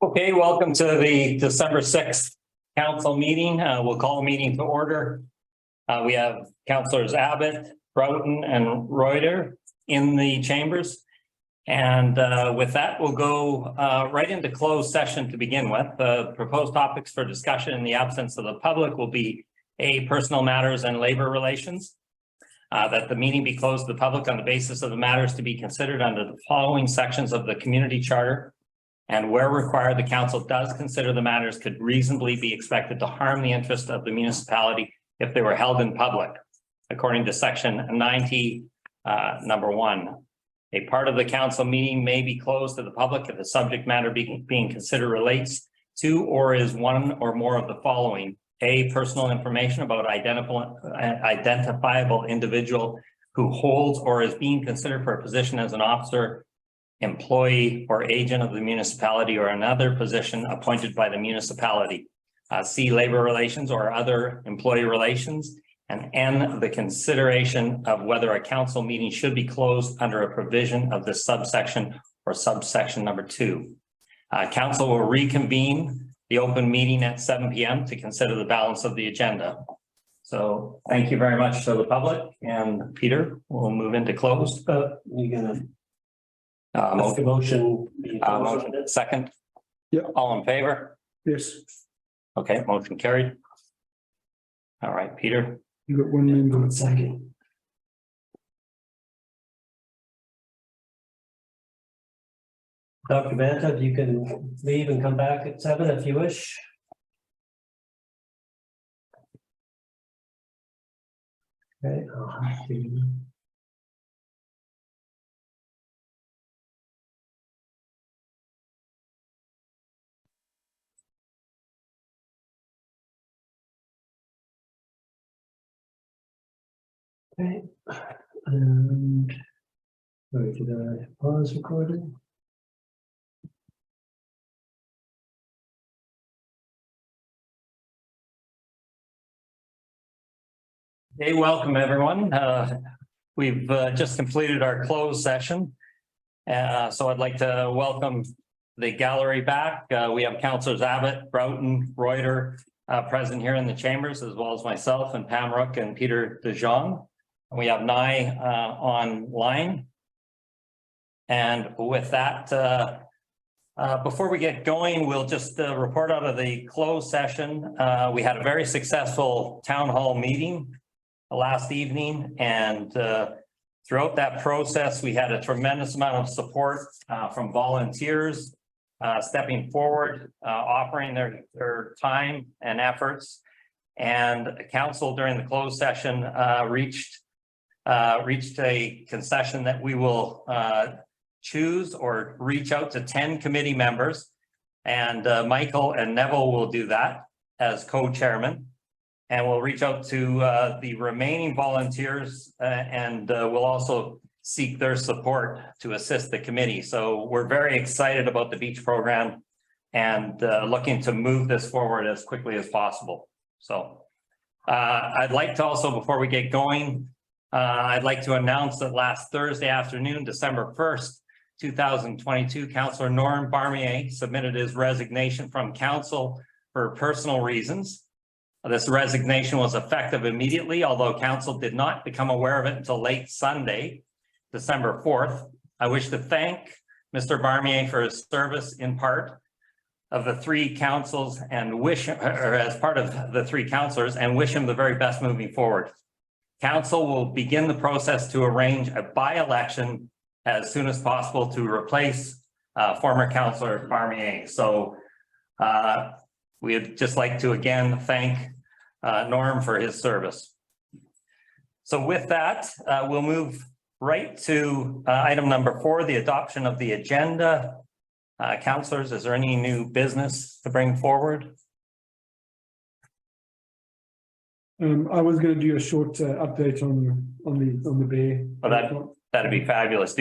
Okay, welcome to the December 6th council meeting. We'll call the meeting to order. We have councillors Abbott, Broughton, and Reuter in the chambers. And with that, we'll go right into closed session to begin with. The proposed topics for discussion in the absence of the public will be A, personal matters and labor relations. That the meeting be closed to the public on the basis of the matters to be considered under the following sections of the community charter. And where required, the council does consider the matters could reasonably be expected to harm the interest of the municipality if they were held in public, according to section 90, number 1. A part of the council meeting may be closed to the public if the subject matter being considered relates to or is one or more of the following. A, personal information about identifiable individual who holds or is being considered for a position as an officer, employee, or agent of the municipality or another position appointed by the municipality. C, labor relations or other employee relations. And N, the consideration of whether a council meeting should be closed under a provision of this subsection or subsection number 2. Council will reconvene the open meeting at 7 p.m. to consider the balance of the agenda. So thank you very much to the public, and Peter, we'll move into closed. You're gonna motion. Motion second. Yeah. All in favor? Yes. Okay, motion carried. All right, Peter. You got 1 member. Second. Dr. Banta, you can leave and come back at 7 if you wish. Okay. Okay, and sorry, did I pause recording? Hey, welcome everyone. We've just completed our closed session. So I'd like to welcome the gallery back. We have councillors Abbott, Broughton, Reuter present here in the chambers, as well as myself and Pam Rook and Peter DeJong. We have Nye online. And with that, before we get going, we'll just report out of the closed session. We had a very successful town hall meeting last evening, and throughout that process, we had a tremendous amount of support from volunteers stepping forward, offering their time and efforts. And council during the closed session reached a concession that we will choose or reach out to 10 committee members, and Michael and Neville will do that as co-chairman, and we'll reach out to the remaining volunteers and we'll also seek their support to assist the committee. So we're very excited about the beach program and looking to move this forward as quickly as possible. So I'd like to also, before we get going, I'd like to announce that last Thursday afternoon, December 1st, 2022, Councillor Norm Barmier submitted his resignation from council for personal reasons. This resignation was effective immediately, although council did not become aware of it until late Sunday, December 4th. I wish to thank Mr. Barmier for his service in part of the 3 councils and wish, or as part of the 3 councillors, and wish him the very best moving forward. Council will begin the process to arrange a by-election as soon as possible to replace former councillor Barmier. So we'd just like to again thank Norm for his service. So with that, we'll move right to item number 4, the adoption of the agenda. Councillors, is there any new business to bring forward? I was going to do a short update on the bay. Well, that'd be fabulous.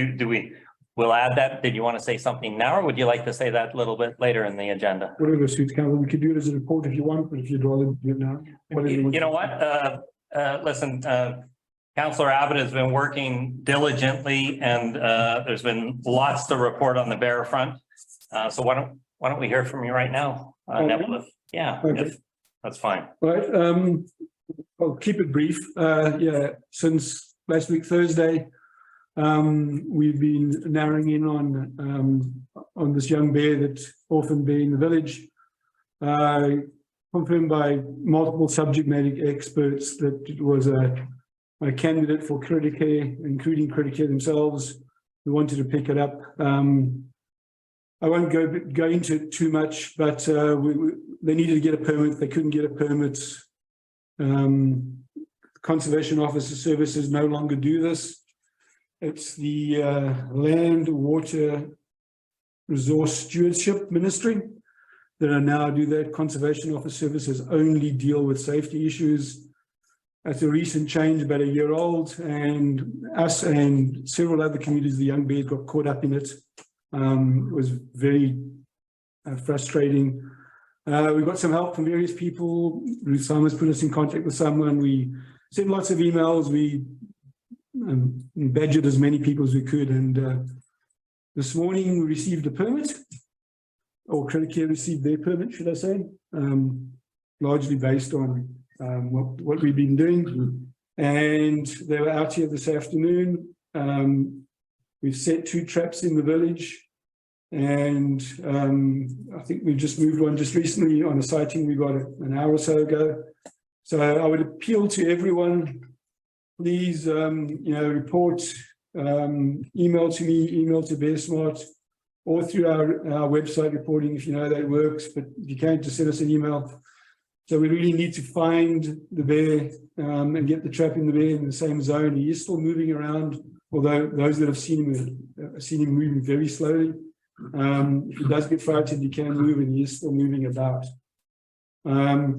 We'll add that. Did you want to say something now, or would you like to say that a little bit later in the agenda? Whatever suits council. We could do it as a report if you want, but if you'd rather do it now. You know what? Listen, Councillor Abbott has been working diligently, and there's been lots to report on the bear front. So why why don't we hear from you right now? Neville, yeah, Okay. that's fine. Right, I'll keep it brief. Yeah, since last week, Thursday, we've been narrowing in on this young bear, that orphan bear in the village. Confirmed by multiple subject matter experts that it was a candidate for critter care, including critter care themselves, who wanted to pick it up. I won't go into it too much, but they needed to get a permit. They couldn't get a permit. Conservation Officer Services no longer do this. It's the Land, Water, Resource Stewardship Ministry that are now do that. Conservation Officer Services only deal with safety issues. That's a recent change, about a year old, and us and several other communities, the young bears got caught up in it. It was very frustrating. We got some help from various people. Ruth Simons put us in contact with someone. We sent lots of emails. We badgered as many people as we could. And this morning we received a permit, or Critter Care received their permit, should I say, largely based on what we've been doing. And they were out here this afternoon. We've set 2 traps in the village. And I think we've just moved one just recently on a sighting we got an hour or so ago. So I would appeal to everyone, please, report, email to me, email to BearSmart, or through our website reporting if you know that works, but if you can't, just send us an email. So we really need to find the bear and get the trap in the bear in the same zone. He is still moving around, although those that have seen him have seen him moving very slowly. If he does get frightened, he can move, and he is still moving about.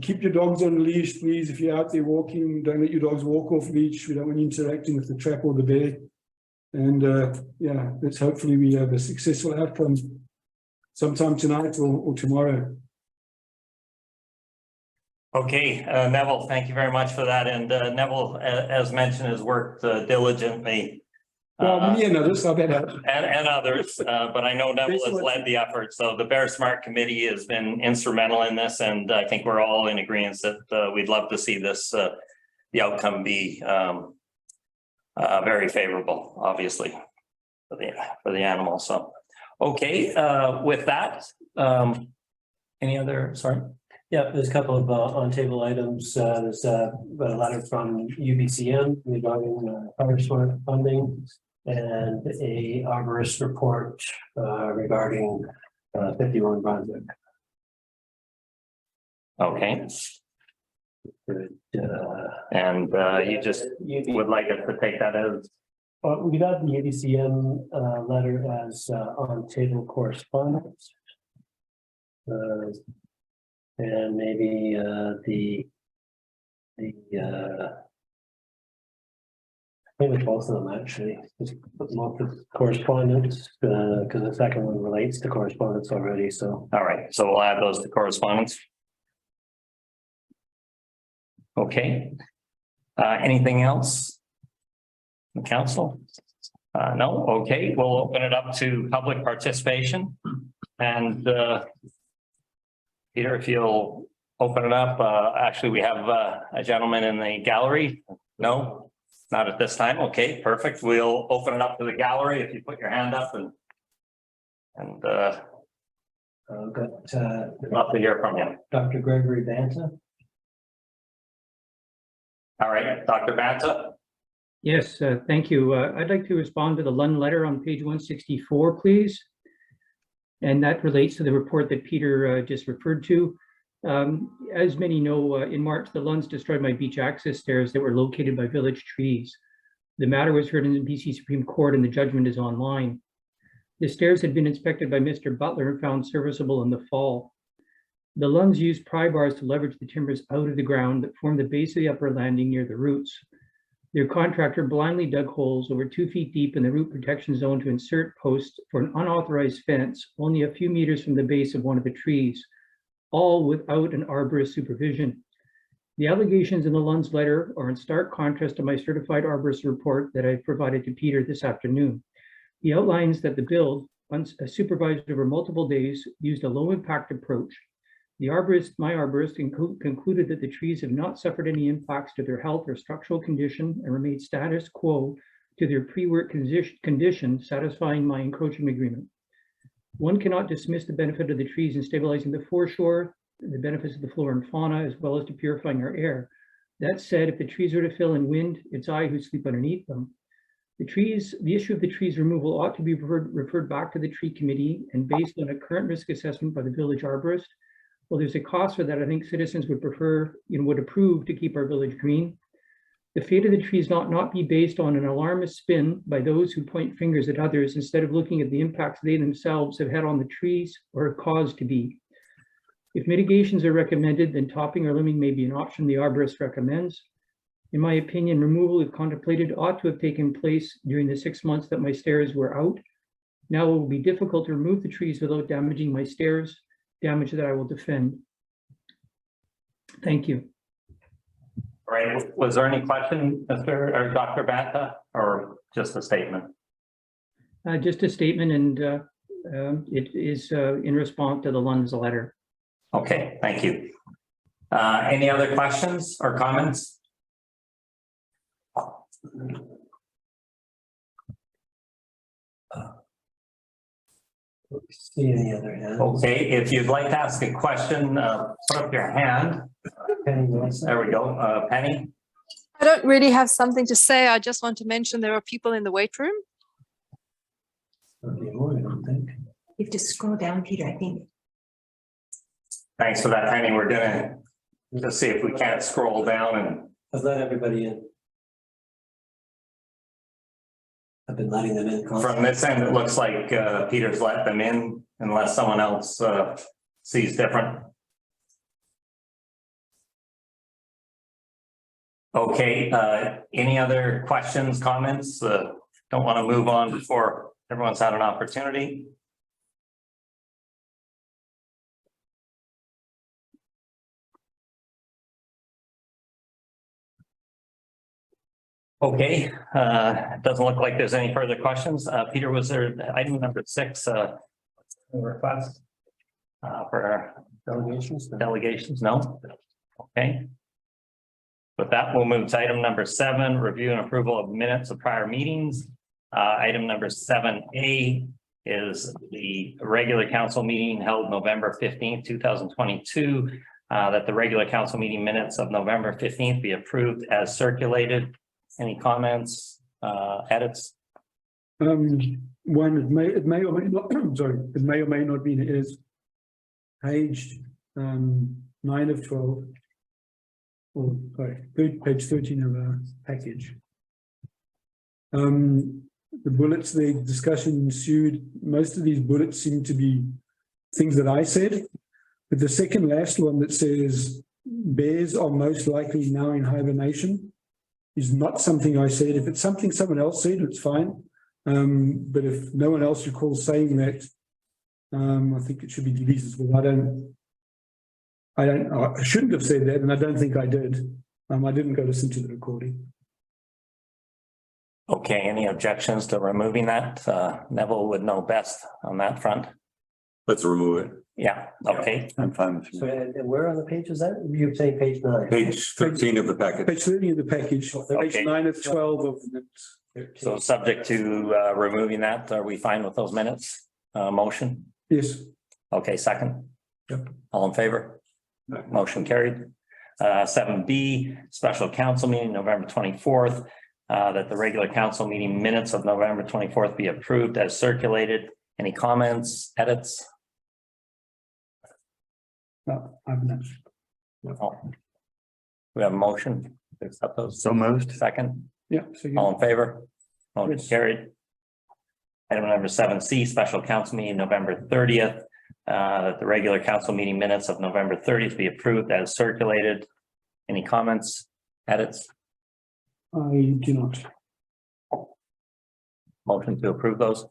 Keep your dogs on leash, please. If you're out there walking, don't let your dogs walk off leash. We don't want you interacting with the trap or the bear. And yeah, let's hopefully we have a successful outcome sometime tonight or tomorrow. Okay, Neville, thank you very much for that. And Neville, as mentioned, has worked diligently. Me and others, I've had help. And others, but I know Neville has led the effort. So the Bear Smart Committee has been instrumental in this, and I think we're all in agreement that we'd love to see this, the outcome be very favorable, obviously, for the animal. So, okay, with that, any other, sorry? Yeah, there's a couple of on-table items. There's a letter from UBCM regarding Fire Smart funding, and a arborist report regarding 51 Brunswick. Okay. Good. And you just would like us to take that as? We got the UBCM letter as on-table correspondence. And maybe maybe both of them actually, just put them up with correspondence, because the second one relates to correspondence already, so. All right, so we'll add those to correspondence. Okay. Anything else? The council? No, okay, we'll open it up to public participation. And Peter, if you'll open it up, actually we have a gentleman in the gallery. No? Not at this time. Okay, perfect. We'll open it up to the gallery if you put your hand up and love to hear from you. Dr. Gregory Banta. All right, Dr. Banta. Yes, thank you. I'd like to respond to the Lund letter on page 164, please. And that relates to the report that Peter just referred to. As many know, in March, the Lunds destroyed my beach access stairs that were located by village trees. The matter was heard in the BC Supreme Court and the judgment is online. The stairs had been inspected by Mr. Butler and found serviceable in the fall. The Lunds used pry bars to leverage the timbers out of the ground that formed the base of the upper landing near the roots. Their contractor blindly dug holes over 2 feet deep in the root protection zone to insert posts for an unauthorized fence only a few meters from the base of one of the trees, all without an arborist supervision. The allegations in the Lund's letter are in stark contrast to my certified arborist report that I provided to Peter this afternoon. He outlines that the build, supervised over multiple days, used a low impact approach. The arborist, my arborist, concluded that the trees have not suffered any impacts to their health or structural condition and remained status quo to their pre-work condition, satisfying my encroachment agreement. One cannot dismiss the benefit of the trees in stabilizing the foreshore, the benefits of the flora and fauna, as well as to purifying our air. That said, if the trees are to fill in wind, it's I who sleep underneath them. The issue of the trees removal ought to be referred back to the tree committee and based on a current risk assessment by the village arborist. Well, there's a cost for that. I think citizens would prefer, would approve to keep our village green. The fate of the trees not be based on an alarmist spin by those who point fingers at others instead of looking at the impacts they themselves have had on the trees or have caused to be. If mitigations are recommended, then topping or limbing may be an option the arborist recommends. In my opinion, removal, if contemplated, ought to have taken place during the 6 months that my stairs were out. Now it will be difficult to remove the trees without damaging my stairs, damage that I will defend. Thank you. All right, was there any question, Mr. or Dr. Banta, or just a statement? Just a statement, and it is in response to the Lund's letter. Okay, thank you. Any other questions or comments? See any other hands? Okay, if you'd like to ask a question, put up your hand. Penny, yes. There we go. Penny? I don't really have something to say. I just want to mention there are people in the weight room. Okay, more, I don't think. You have to scroll down, Peter, I think. Thanks for that, Penny. We're gonna just see if we can't scroll down and I've let everybody in. I've been letting them in. from constantly. this end, it looks like Peter's let them in unless someone else sees different. Okay, any other questions, comments? Don't want to move on before everyone's had an opportunity. Okay, doesn't look like there's any further questions. Peter, was there item number 6, request for delegations? No? Okay. With that, we'll move to item number 7, review and approval of minutes of prior meetings. Item number 7A is the regular council meeting held November 15th, 2022. That the regular council meeting minutes of November 15th be approved as circulated. Any comments, edits? One, it may or may not, sorry, it may or may not be, it is page 9 of 12. Or sorry, page 13 of our package. The bullets, the discussion ensued. Most of these bullets seem to be things that I said, but the second last one that says bears are most likely now in hibernation is not something I said. If it's something someone else said, it's fine. But if no one else recalls saying that, I think it should be deleted. Well, I shouldn't have said that, and I don't think I did. I didn't go listen to the recording. Okay, any objections to removing that? Neville would know best on that front. Let's remove it. Yeah, okay. I'm fine with So, you. and where on the page is that? You're saying page 9. Page 13 of the packet. Page 30 of the package, Okay. page 9 of 12 of the, So subject to removing that, are we fine with those minutes? Motion? yes. Okay, second. Yep. All in favor? Motion carried. 7B, special council meeting, November 24th. That the regular council meeting minutes of November 24th be approved as circulated. Any comments, edits? No, I've not. No. We have a motion to accept those. So moved. Second, Yeah, so all in favor? Motion Yes. carried. Item number 7C, special council meeting, November 30th. That the regular council meeting minutes of November 30th be approved as circulated. Any comments, edits? I do not. Motion to approve those?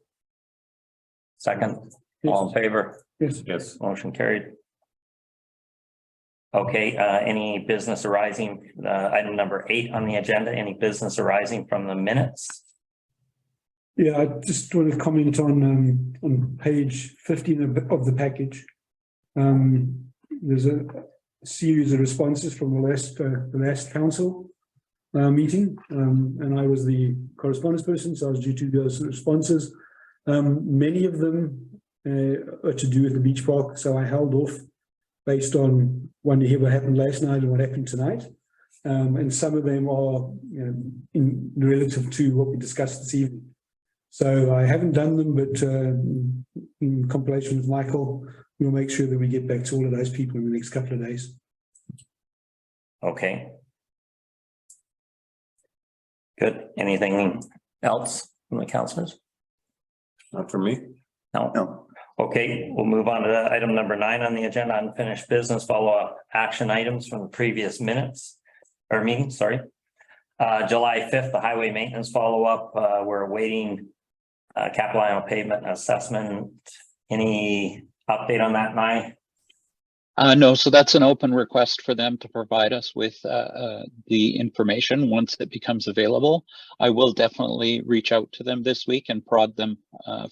Second, all in favor? Yes. Yes. Motion carried. Okay, any business arising, item number 8 on the agenda, any business arising from the minutes? Yeah, I just want to comment on page 15 of the package. There's a series of responses from the last council meeting, and I was the correspondence person, so I was due to those responses. Many of them are to do with the beach park, so I held off based on wanting to hear what happened last night and what happened tonight. And some of them are, in relative to what we discussed this evening. So I haven't done them, but in compilation with Michael, we'll make sure that we get back to all of those people in the next couple of days. Okay. Good. Anything else from the councillors? Not for me. No. No. Okay, we'll move on to item number 9 on the agenda, unfinished business follow-up action items from the previous minutes or meeting, sorry. July 5th, the highway maintenance follow-up. We're awaiting capital annual pavement assessment. Any update on that, Nye? No, so that's an open request for them to provide us with the information once it becomes available. I will definitely reach out to them this week and prod them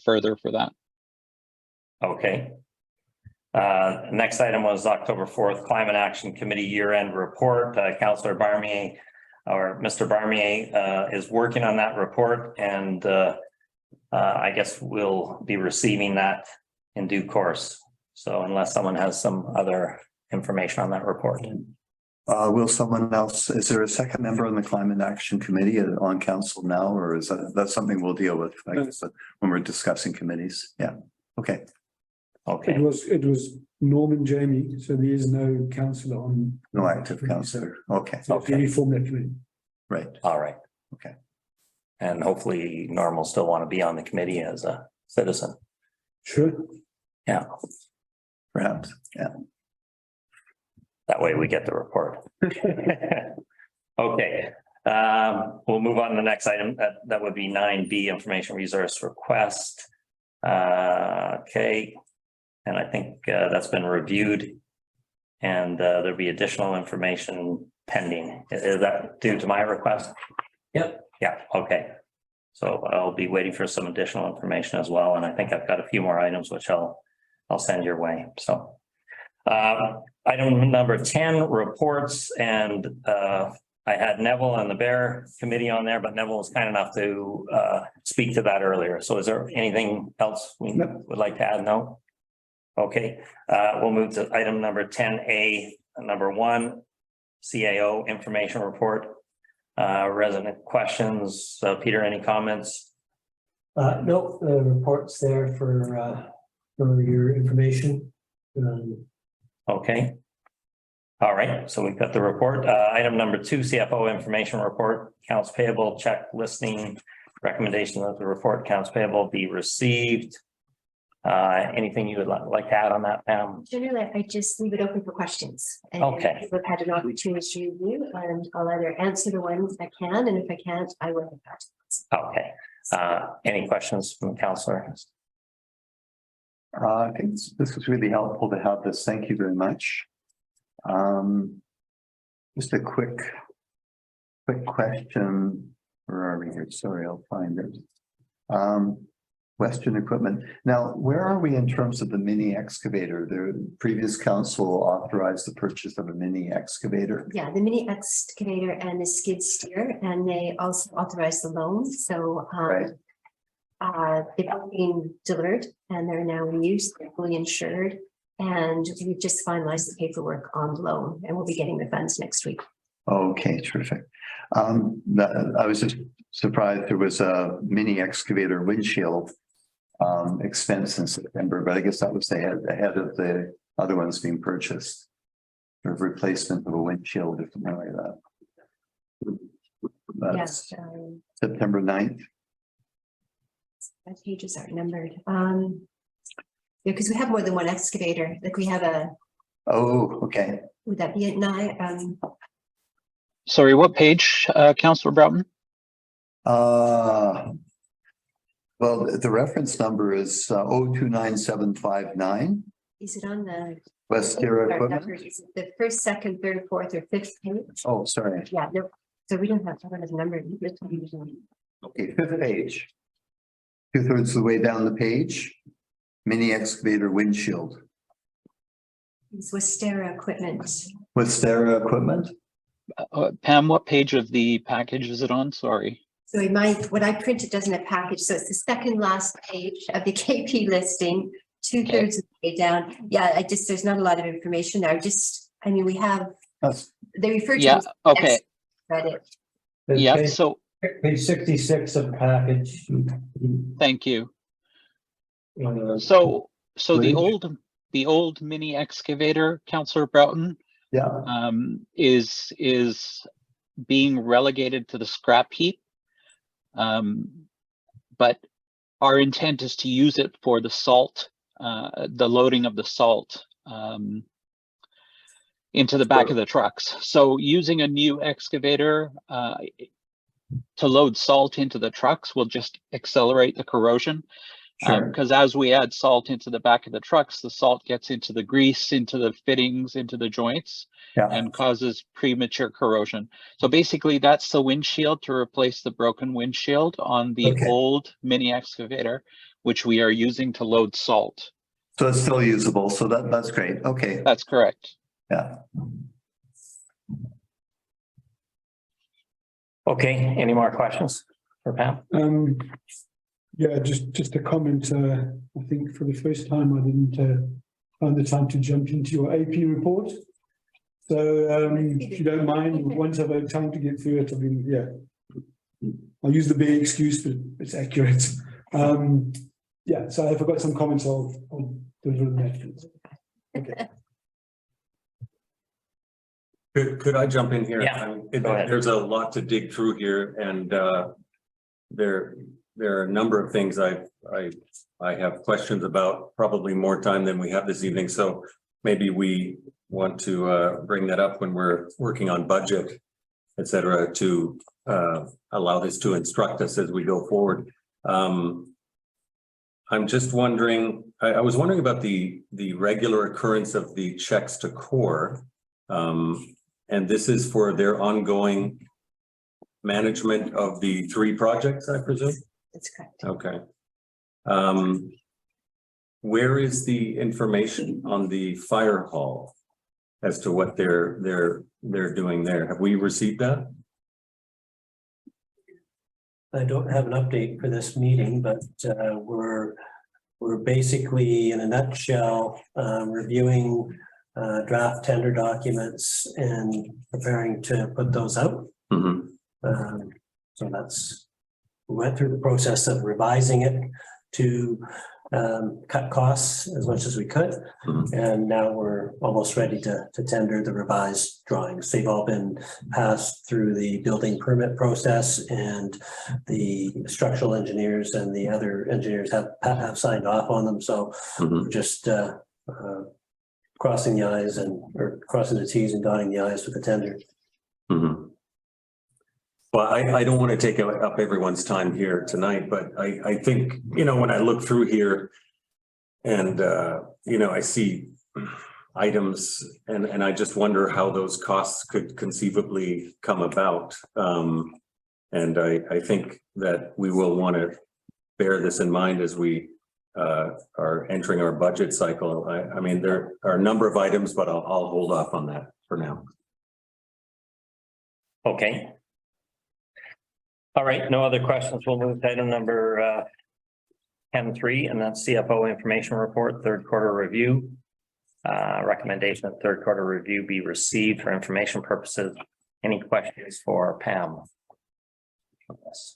further for that. Okay. Next item was October 4th, Climate Action Committee year-end report. Councillor Barmier or Mr. Barmier is working on that report, and I guess we'll be receiving that in due course. So unless someone has some other information on that report. Will someone else, is there a second member on the Climate Action Committee on council now, or is that's something we'll deal with, I guess, when we're discussing committees? Yeah, okay. Okay. It was Norman Jamie, so there is no councillor on. No active councillor, okay. So if you form that committee. Right. All right. Okay. And hopefully Norm will still want to be on the committee as a citizen. Sure. Yeah. Perhaps, yeah. That way we get the report. Okay. We'll move on to the next item. That would be 9B, information resource request. Okay. And I think that's been reviewed, and there'll be additional information pending. Is that due to my request? Yep. Yeah, okay. So I'll be waiting for some additional information as well, and I think I've got a few more items which I'll send your way. So item number 10, reports, and I had Neville and the Bear Committee on there, but Neville was kind enough to speak to that earlier. So is there anything else we would like to add? No? Okay, we'll move to item number 10A, number 1, CAO information report. Resident questions. Peter, any comments? No, the report's there for your information. Okay. All right, so we've got the report. Item number 2, CFO information report, accounts payable, check listing, recommendation that the report accounts payable be received. Anything you would like to add on that, Pam? Generally, I just leave it open for questions. And Okay. people have had an opportunity to review, and I'll either answer the ones I can, and if I can't, I will. Okay. Any questions from the councillor? I think this was really helpful to have this. Thank you very much. Just a quick question. Where are we here? Sorry, I'll find it. Western Equipment. Now, where are we in terms of the mini excavator? The previous council authorized the purchase of a mini excavator. Yeah, the mini excavator and the skid steer, and they also authorized the loan. So they've all been delivered and they're now in use. They're fully insured, and we've just finalized the paperwork on the loan, and we'll be getting the funds next week. Okay, terrific. I was just surprised there was a mini excavator windshield expense in September, but I guess that was ahead of the other ones being purchased. Or replacement of a windshield or something like that. That's Yes, September 9th. my pages aren't numbered. Yeah, because we have more than one excavator. Like we have a. Oh, okay. Would that be at night? Sorry, what page, Councillor Broughton? Well, the reference number is 029759. Is it on the? West Sierra Equipment. Is it the first, second, third, fourth, or fifth page? Oh, sorry. Yeah, no, so we don't have a number. Okay, fifth page. 2/3 of the way down the page. Mini excavator windshield. It's Westera equipment. With Stera equipment? Pam, what page of the package is it on? Sorry. So what I printed doesn't have package, so it's the second last page of the KP listing, 2/3 of the way down. Yeah, there's not a lot of information there. We have, they refer to. Yeah, it as okay. credit. Yeah, Page- so Page 66 of the package. thank you. Uh, So Right. the old mini excavator, Councillor Broughton, Yeah, is being relegated to the scrap heap. But our intent is to use it for the salt, the loading of the salt into the back of the trucks. So using a new excavator to load salt into the trucks will just accelerate the corrosion. sure. Because as we add salt into the back of the trucks, the salt gets into the grease, into the fittings, into the joints, Yeah, and causes premature corrosion. So basically that's the windshield to replace the broken windshield on the Okay. old mini excavator, which we are using to load salt. so it's still usable. So that's great. Okay, That's correct. yeah. Okay, any more questions for Pam? Yeah, just a comment. I think for the first time I didn't find the time to jump into your AP report. So if you don't mind, once I've had time to get through it, I'll use the big excuse, but it's accurate. Yeah, so if I've got some comments, I'll deliver them afterwards. Okay. Could I jump in here? Yeah, go ahead. There's a lot to dig through here, and there are a number of things I have questions about, probably more time than we have this evening. So maybe we want to bring that up when we're working on budget, et cetera, to allow this to instruct us as we go forward. I'm just wondering, I was wondering about the regular occurrence of the checks to core. And this is for their ongoing management of the 3 projects, I presume? That's correct. Okay. Where is the information on the fire hall as to what they're doing there? Have we received that? I don't have an update for this meeting, but we're basically, in a nutshell, reviewing draft tender documents and preparing to put those out. Mm-hmm. So we went through the process of revising it to cut costs as much as we could. Mm-hmm. And now we're almost ready to tender the revised drawings. They've all been passed through the building permit process, and the structural engineers and the other engineers have signed off on them. So Mm-hmm. we're just crossing the i's or crossing the t's and dotting the i's with the tender. Mm-hmm. Well, I don't want to take up everyone's time here tonight, but I think, when I look through here and, I see items and I just wonder how those costs could conceivably come about. And I think that we will want to bear this in mind as we are entering our budget cycle. I mean, there are a number of items, but I'll hold off on that for now. Okay. All right, no other questions. We'll move to item number 10.3, and that's CFO information report, 3rd quarter review. Recommendation that 3rd quarter review be received for information purposes. Any questions for Pam? Yes.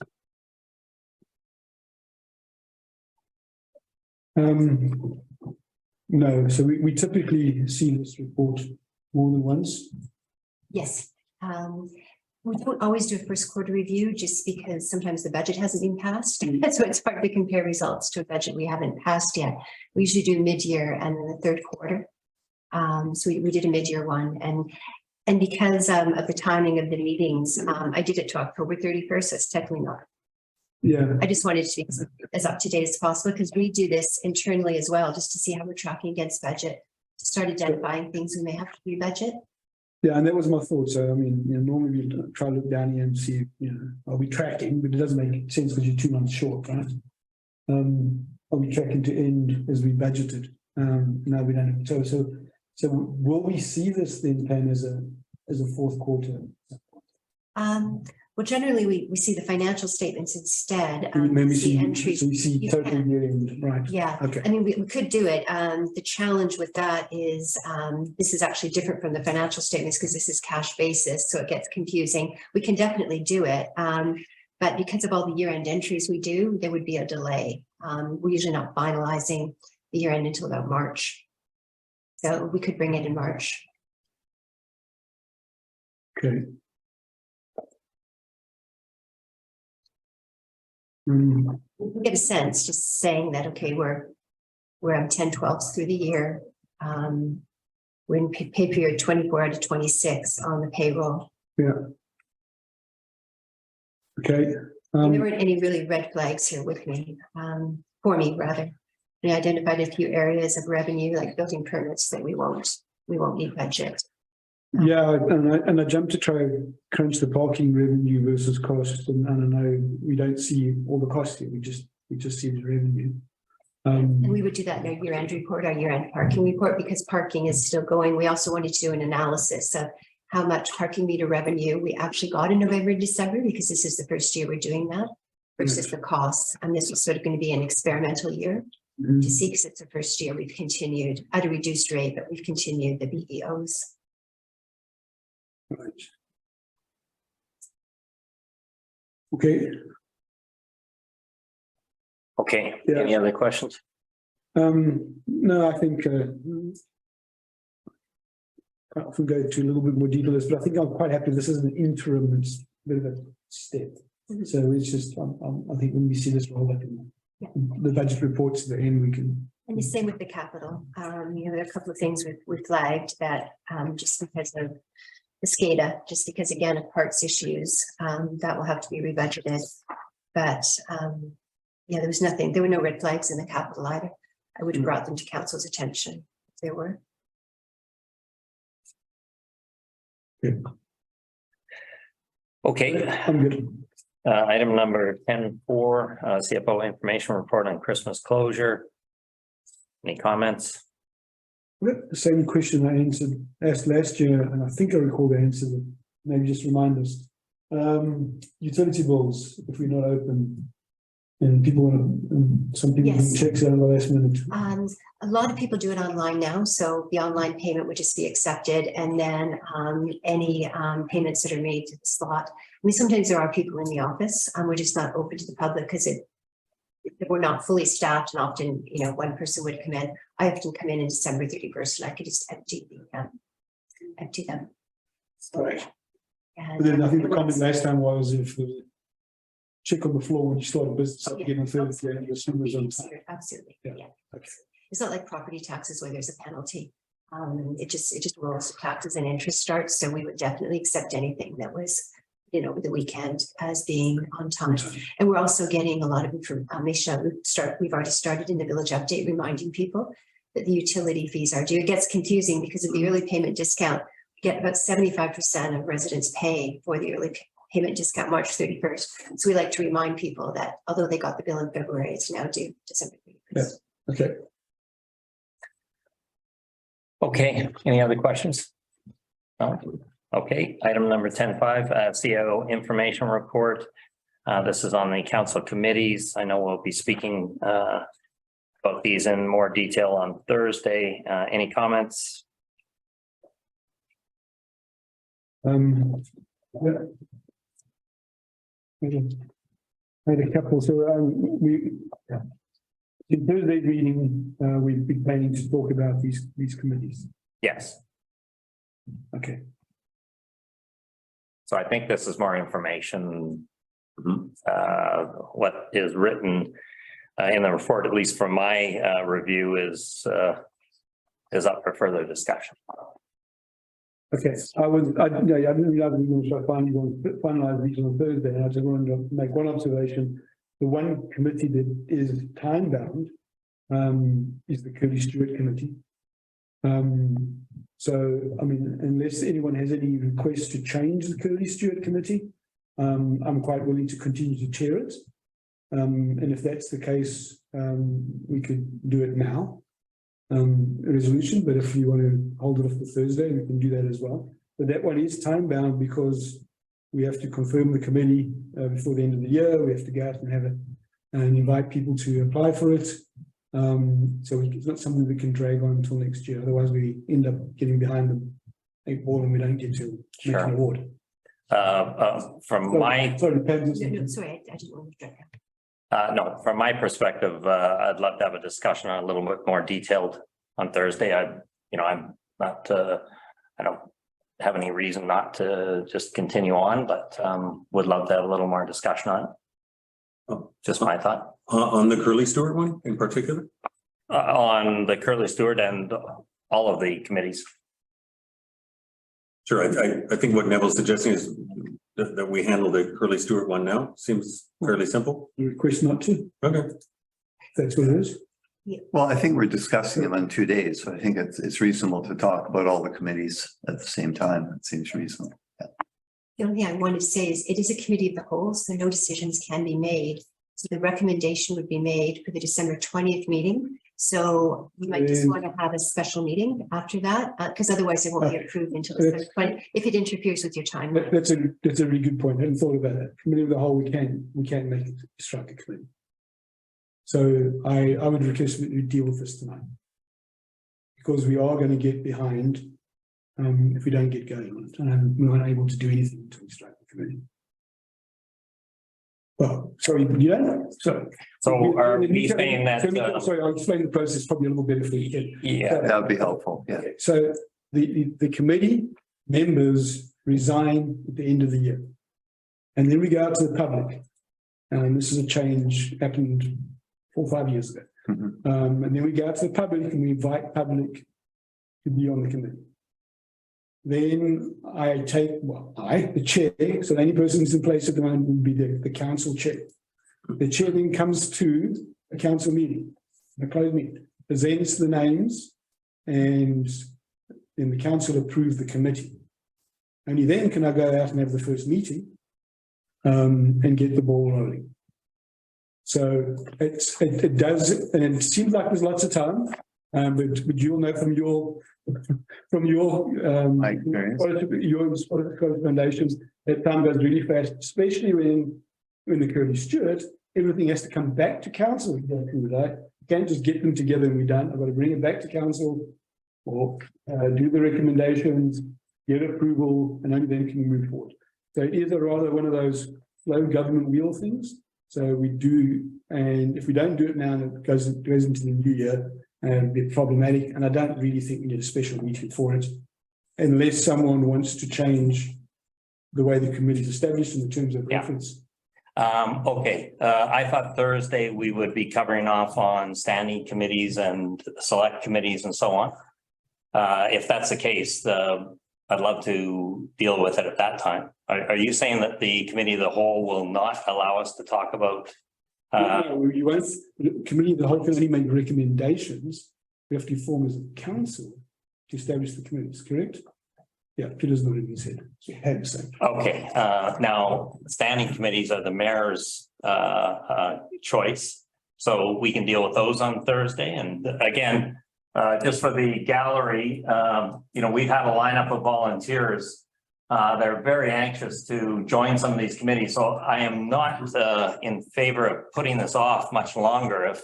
No, so we typically see this report more than once. Yes. We don't always do a 1st quarter review just because sometimes the budget hasn't been passed. So it's hard to compare results to a budget we haven't passed yet. We usually do mid-year and then the 3rd quarter. So we did a mid-year one, and because of the timing of the meetings, I did it to October 31st. So it's technically not. Yeah, I just wanted to be as up to date as possible because we do this internally as well, just to see how we're tracking against budget, to start identifying things we may have to re-budget. yeah, and that was my thought. So I mean, normally we try to look down here and see, are we tracking? But it doesn't make sense because you're 2 months short, right? are we tracking to end as we budgeted? No, we don't. So will we see this then, Pam, as a fourth quarter? Well, generally, we see the financial statements instead. Maybe See see entries. so we see You total can. year end, right? Yeah, Okay. I mean, we could do it. The challenge with that is, this is actually different from the financial statements because this is cash basis, so it gets confusing. We can definitely do it. But because of all the year-end entries we do, there would be a delay. We're usually not finalizing the year-end until about March. So we could bring it in March. Okay. Mm, We can get a sense just saying that, okay, we're 10/12 through the year. We're in pay period 24 out of 26 on the payroll. yeah. Okay. And there weren't any really red flags here with me, for me rather. We identified a few areas of revenue like building permits that we won't need budget. Yeah, and I jumped to try and crunch the parking revenue versus cost, and I know we don't see all the costs here. We just see the revenue. And we would do that in our year-end report, our year-end parking report, because parking is still going. We also wanted to do an analysis of how much parking meter revenue we actually got in November and December, because this is the first year we're doing that versus the costs. And this was sort of going to be an experimental year to see, because it's the first year we've continued at a reduced rate, but we've continued the BEOs. Right. Okay. Okay, Yeah. any other questions? No, I think I often go to a little bit more detail, but I think I'm quite happy. This is an interim, it's a bit of a step. So it's just, I think when we see this roll up in the budget reports at the end, we can. And the same with the capital. There are a couple of things we flagged that just because of the SCADA, just because again of parts issues, that will have to be rebudgeted. But yeah, there were no red flags in the capital either. I would have brought them to council's attention if there were. Okay, I'm good. item number 10.4, CFO information report on Christmas closure. Any comments? The same question I asked last year, and I think I recall the answer, but maybe just remind us. Utility bills, if we're not open, and people want to, some people Yes. can check out in the last minute. A lot of people do it online now, so the online payment would just be accepted, and then any payments that are made to the slot. I mean, sometimes there are people in the office, we're just not open to the public because we're not fully staffed, and often, one person would come in. I often come in December 31st, and I could just empty them. Right. And But then I think the comment last time was if the check on the floor when you start a business up yeah, again on Thursday, and your numbers on time. absolutely, Yeah. yeah. Okay. It's not like property taxes where there's a penalty. It just rolls taxes and interest starts. So we would definitely accept anything that was, over the weekend as being on time. And we're also getting a lot of information. We've already started in the village update reminding people that the utility fees are due. It gets confusing because of the early payment discount. We get about 75% of residents pay for the early payment discount March 31st. So we like to remind people that although they got the bill in February, it's now due December 31st. Yeah. Okay. Okay, any other questions? No? Okay, item number 10.5, CEO information report. This is on the council committees. I know we'll be speaking about these in more detail on Thursday. Any comments? Yeah. Made a couple. So in Thursday's meeting, we've been planning to talk about these committees. Yes. Okay. So I think this is more information. What is written in the report, at least from my review, is up for further discussion. Okay, I didn't realize we were going to finalize these on Thursday, and I just wanted to make one observation. The one committee that is time bound is the Curly Stewart Committee. So, I mean, unless anyone has any requests to change the Curly Stewart Committee, I'm quite willing to continue to chair it. And if that's the case, we could do it now. A resolution, but if you want to hold it off for Thursday, we can do that as well. But that one is time bound because we have to confirm the committee before the end of the year. We have to go out and have it and invite people to apply for it. So it's not something that can drag on until next year. Otherwise, we end up getting behind the 8 ball and we don't get to make an award. From my Sorry, Pam, No, sorry, I didn't want to drag out. no, from my perspective, I'd love to have a discussion on a little bit more detailed on Thursday. I'm not, I don't have any reason not to just continue on, but would love to have a little more discussion on it. Oh. Just my thought. On the Curly Stewart one in particular? On the Curly Stewart and all of the committees. Sure, I think what Neville's suggesting is that we handle the Curly Stewart one now. Seems fairly simple. request not to. Okay. That's what it is. Well, I think we're discussing them on 2 days, so I think it's reasonable to talk about all the committees at the same time. It seems reasonable. The only thing I wanted to say is it is a committee of the whole, so no decisions can be made. So the recommendation would be made for the December 20th meeting. So you might just want to have a special meeting after that, because otherwise it won't be approved until December 20th, if it interferes with your timeline. That's a really good point. I hadn't thought about that. Committee of the whole, we can make it strike a committee. So I would request that you deal with this tonight. Because we are going to get behind if we don't get going on it. And we're not able to do anything until we strike the committee. Well, sorry, you don't? So are we saying that? Sorry, I'll explain the process probably a little bit if we can. Yeah. That would be helpful, yeah. Okay, so the committee members resign at the end of the year. And then we go out to the public. And this is a change happened 4 or 5 years ago. Mhm. And then we go out to the public and we invite public to be on the committee. Then I take, the chair, so the only person who's in place at the moment would be the council chair. The chair then comes to a council meeting, a closed meeting, presents the names, and then the council approves the committee. Only then can I go out and have the first meeting and get the ball rolling. So it does, and it seems like there's lots of time, but you'll know from your My experience. your recommendations that time goes really fast, especially when the Curly Stewart, everything has to come back to council. You can't just get them together and we're done. I've got to bring it back to council or do the recommendations, get approval, and only then can we move forward. So it is a rather one of those slow government wheel things. So we do, and if we don't do it now, and it goes into the new year, and be problematic. And I don't really think we need a special meeting for it, unless someone wants to change the way the committee is established in the terms of reference. Okay, I thought Thursday we would be covering off on standing committees and select committees and so on. If that's the case, I'd love to deal with it at that time. Are you saying that the committee of the whole will not allow us to talk about? No, you won't. The committee of the whole can only make recommendations. We have to form as a council to establish the committees, correct? Yeah, Peter's not even said. So had to say. Okay, now standing committees are the mayor's choice. So we can deal with those on Thursday. And again, just for the gallery, we've had a lineup of volunteers. They're very anxious to join some of these committees. So I am not in favor of putting this off much longer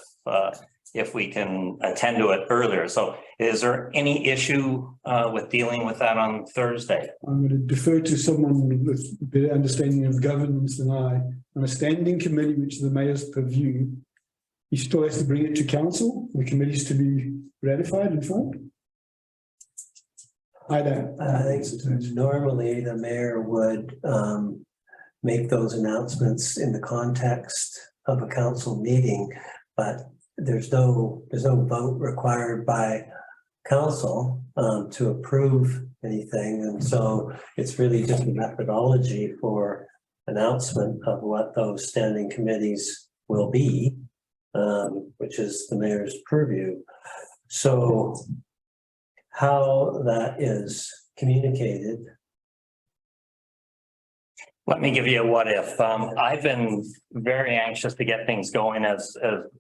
if we can attend to it earlier. So is there any issue with dealing with that on Thursday? I'm going to defer to someone with better understanding of governance than I. On a standing committee, which is the mayor's purview, he still has to bring it to council, the committees to be ratified and formed. I don't. I think normally the mayor would make those announcements in the context of a council meeting, but there's no vote required by council to approve anything. And so it's really just a methodology for announcement of what those standing committees will be, which is the mayor's purview. So how that is communicated Let me give you a what if. I've been very anxious to get things going as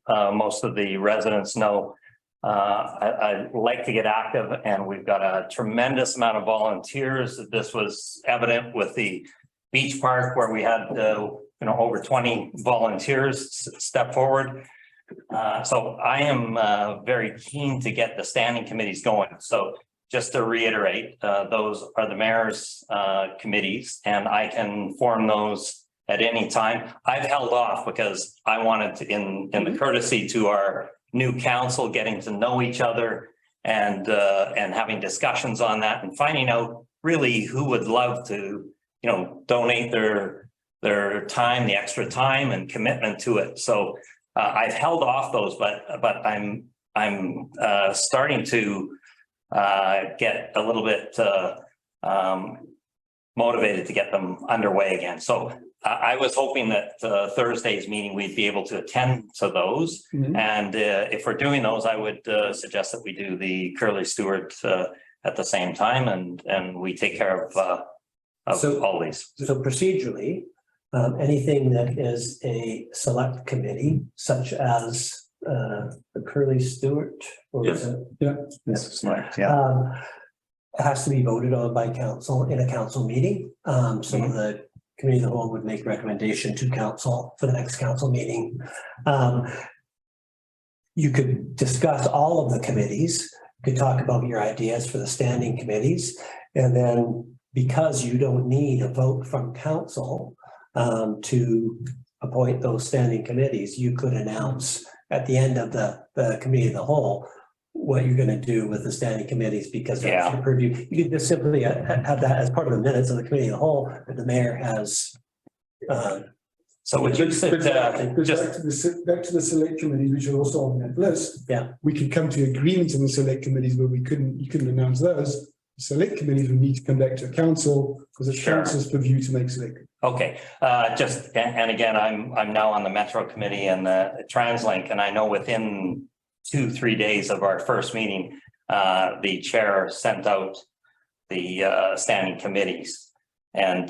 most of the residents know. I like to get active and we've got a tremendous amount of volunteers. This was evident with the beach park where we had, over 20 volunteers step forward. So I am very keen to get the standing committees going. So just to reiterate, those are the mayor's committees and I can form those at any time. I've held off because I wanted to, in the courtesy to our new council, getting to know each other and having discussions on that and finding out really who would love to, donate their time, the extra time and commitment to it. So I've held off those, but I'm starting to get a little bit motivated to get them underway again. So I was hoping that Thursday's meeting, we'd be able to attend to those. And if we're doing those, I would suggest that we do the Curly Stewart at the same time and we take care of all these. So procedurally, anything that is a select committee, such as the Curly Stewart. Or Yes. has to be voted on by council in a council meeting. So the committee of the whole would make recommendation to council for the next council meeting. You could discuss all of the committees, you could talk about your ideas for the standing committees. And then because you don't need a vote from council to appoint those standing committees, you could announce at the end of the committee of the whole what you're going to do with the standing committees, because that's your purview. You could just simply have that as part of the minutes of the committee of the whole that the mayor has. So would you sit, just back to the select committees, which are also on that list. Yeah, we could come to agreements in the select committees, but you couldn't announce those. The select committees would need to come back to council because it's council's purview to make select. Okay, and again, I'm now on the Metro Committee and the TransLink, and I know within 2-3 days of our first meeting, the chair sent out the standing committees and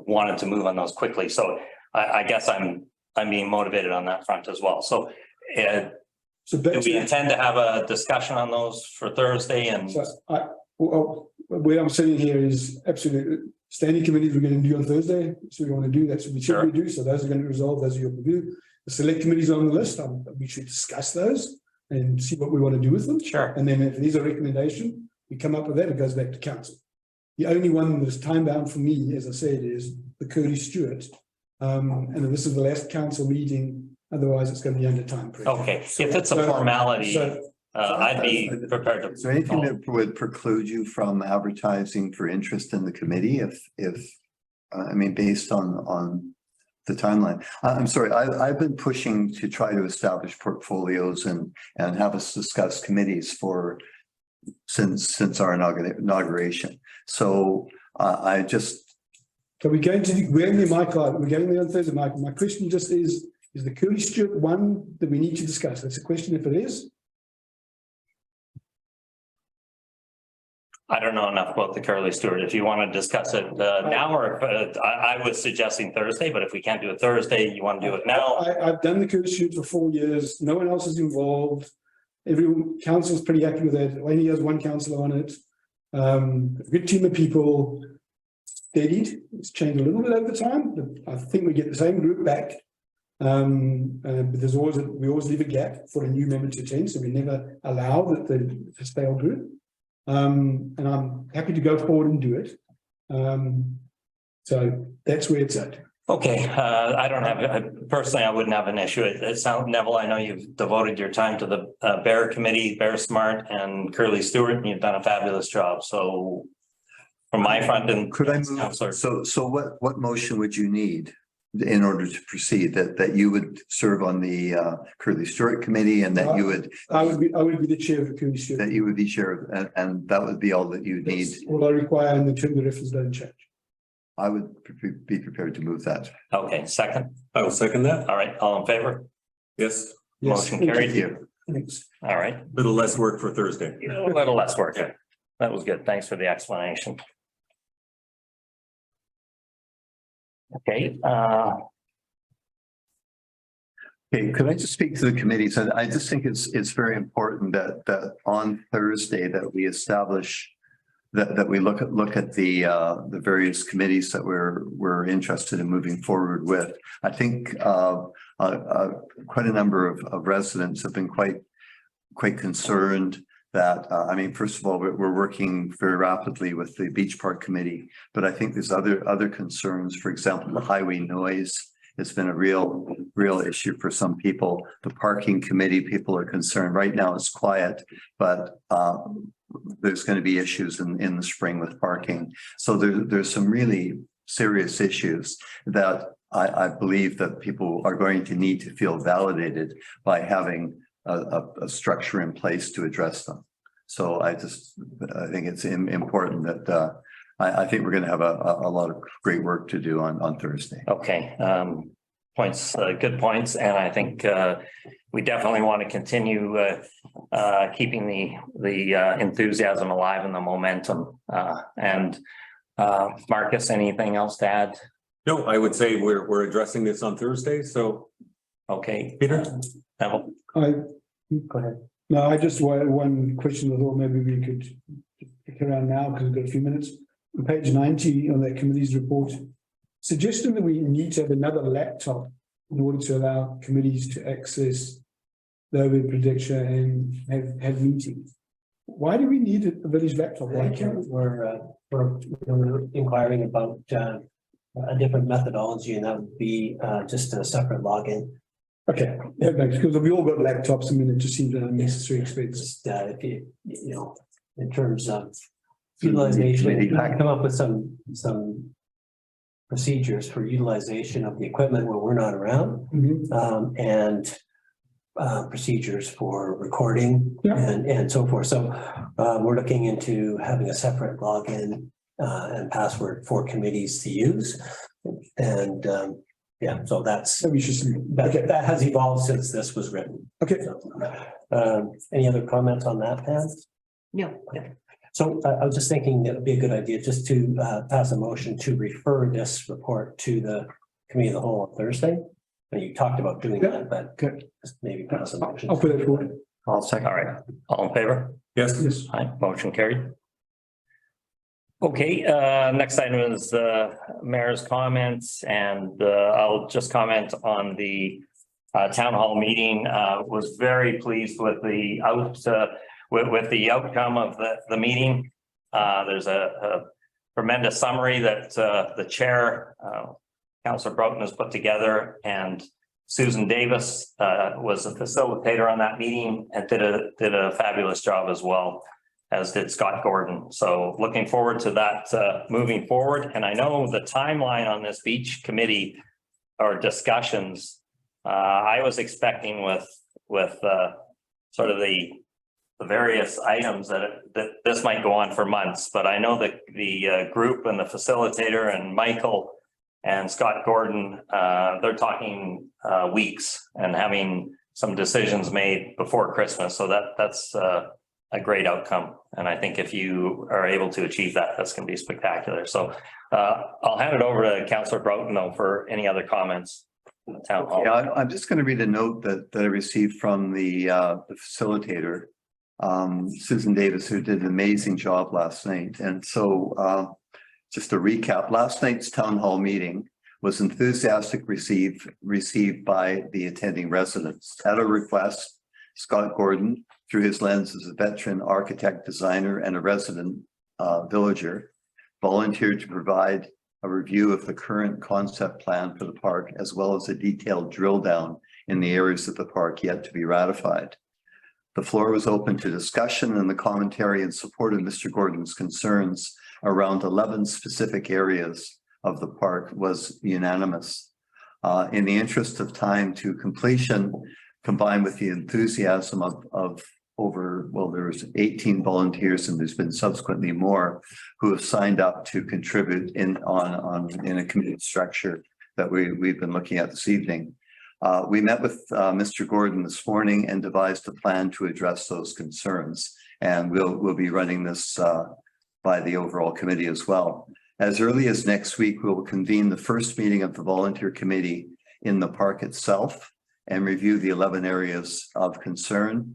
wanted to move on those quickly. So I guess I'm being motivated on that front as well. So do we intend to have a discussion on those for Thursday? And so where I'm sitting here is absolutely standing committees we're going to do on Thursday. So we want to do that. So we should do. So those are going to resolve, those are your review. The select committees on the list, we should discuss those and see what we want to do with them. Sure. And then if there's a recommendation, we come up with that, it goes back to council. The only one that's time bound for me, as I said, is the Curly Stewart. And this is the last council meeting. Otherwise, it's going to be under time pressure. Okay, if it's a formality, I'd be prepared to. Is there anything that would preclude you from advertising for interest in the committee based on the timeline? I'm sorry, I've been pushing to try to establish portfolios and have us discuss committees since our inauguration. So So we're going to we're going there on Thursday, Michael. My question just is the Curly Stewart one that we need to discuss? That's a question if it is. I don't know enough about the Curly Stewart. If you want to discuss it now, or I was suggesting Thursday, but if we can't do it Thursday, you want to do it now? I've done the Curly Stewart for 4 years. No one else is involved. Everyone, council's pretty happy with that. Only has one councillor on it. A good team of people. Steadied. It's changed a little bit over time, but I think we get the same group back. But we always leave a gap for a new member to attend, so we never allow the stale group. And I'm happy to go forward and do it. So that's where it's at. Okay, I don't have, personally, I wouldn't have an issue. It sounds, Neville, I know you've devoted your time to the Bear Committee, Bear Smart and Curly Stewart, and you've done a fabulous job. So from my front and could I move? So what motion would you need in order to proceed? That you would serve on the Curly Stewart committee, and that you would. I would be the chair of the Curly Stewart. That you would be chair of, and that would be all that you need. All I require in the term the reference don't change. I would be prepared to move that. Okay, second. I will second that. All right, all in favor? Yes. Motion carried. Thanks. All right. Little less work for Thursday. A little less work. That was good. Thanks for the explanation. Okay, Okay, could I just speak to the committees? And I just think it's very important that on Thursday that we establish that we look at the various committees that we're interested in moving forward with. I think quite a number of residents have been quite concerned that I mean, first of all, we're working very rapidly with the Beach Park Committee, but I think there's other concerns. For example, the highway noise. It's been a real issue for some people. The parking committee, people are concerned. Right now it's quiet, but there's going to be issues in the spring with parking. So there's some really serious issues that I believe that people are going to need to feel validated by having a structure in place to address them. So I think it's important that I think we're going to have a lot of great work to do on Thursday. okay, points, good points, and I think we definitely want to continue keeping the enthusiasm alive and the momentum. And Marcus, anything else to add? No, I would say we're addressing this on Thursday. So, Okay, Peter? Neville? Go ahead. No, I just one question I thought maybe we could pick around now because we've got a few minutes. On page 90 on that committee's report, suggesting that we need to have another laptop in order to allow committees to access the overhead prediction and have meetings. Why do we need a village laptop? Why can't We're inquiring about a different methodology, and that would be just a separate login. Okay, yeah, because we all got laptops. I mean, it just seems an unnecessary expense. Just if you know, in terms of utilization, we can come up with some procedures for utilization of the equipment when we're not around, and procedures for recording and so forth. So we're looking into having a separate login and password for committees to use, and yeah, so that has evolved since this was written. Okay. So, any other comments on that, Pam? No. So I was just thinking it would be a good idea just to pass a motion to refer this report to the committee of the whole on Thursday. And you talked about doing that, but just maybe pass a motion. I'll put it forward. I'll second. All right, all in favor? Yes. Yes. Aye, motion carried. Okay, next item is the mayor's comments, and I'll just comment on the town hall meeting. Was very pleased with the outcome of the meeting. There's a tremendous summary that the chair, Councillor Broughton, has put together, and Susan Davis was a facilitator on that meeting and did a fabulous job as well, as did Scott Gordon. So looking forward to that moving forward. And I know the timeline on this beach committee or discussions, I was expecting with sort of the various items that this might go on for months, but I know that the group and the facilitator and Michael and Scott Gordon, they're talking weeks and having some decisions made before Christmas. So that's a great outcome. And I think if you are able to achieve that, that's going to be spectacular. So I'll hand it over to Councillor Broughton though for any other comments. Town hall. Yeah, I'm just going to read a note that I received from the facilitator, Susan Davis, who did an amazing job last night. And so just to recap, last night's town hall meeting was enthusiastically received by the attending residents. At a request, Scott Gordon, through his lens as a veteran architect, designer, and a resident villager, volunteered to provide a review of the current concept plan for the park, as well as a detailed drill down in the areas of the park yet to be ratified. The floor was open to discussion, and the commentary in support of Mr. Gordon's concerns around 11 specific areas of the park was unanimous. In the interest of time to completion, combined with the enthusiasm of over, well, there's 18 volunteers, and there's been subsequently more who have signed up to contribute in a community structure that we've been looking at this evening. We met with Mr. Gordon this morning and devised a plan to address those concerns, and we'll be running this by the overall committee as well. As early as next week, we will convene the first meeting of the volunteer committee in the park itself and review the 11 areas of concern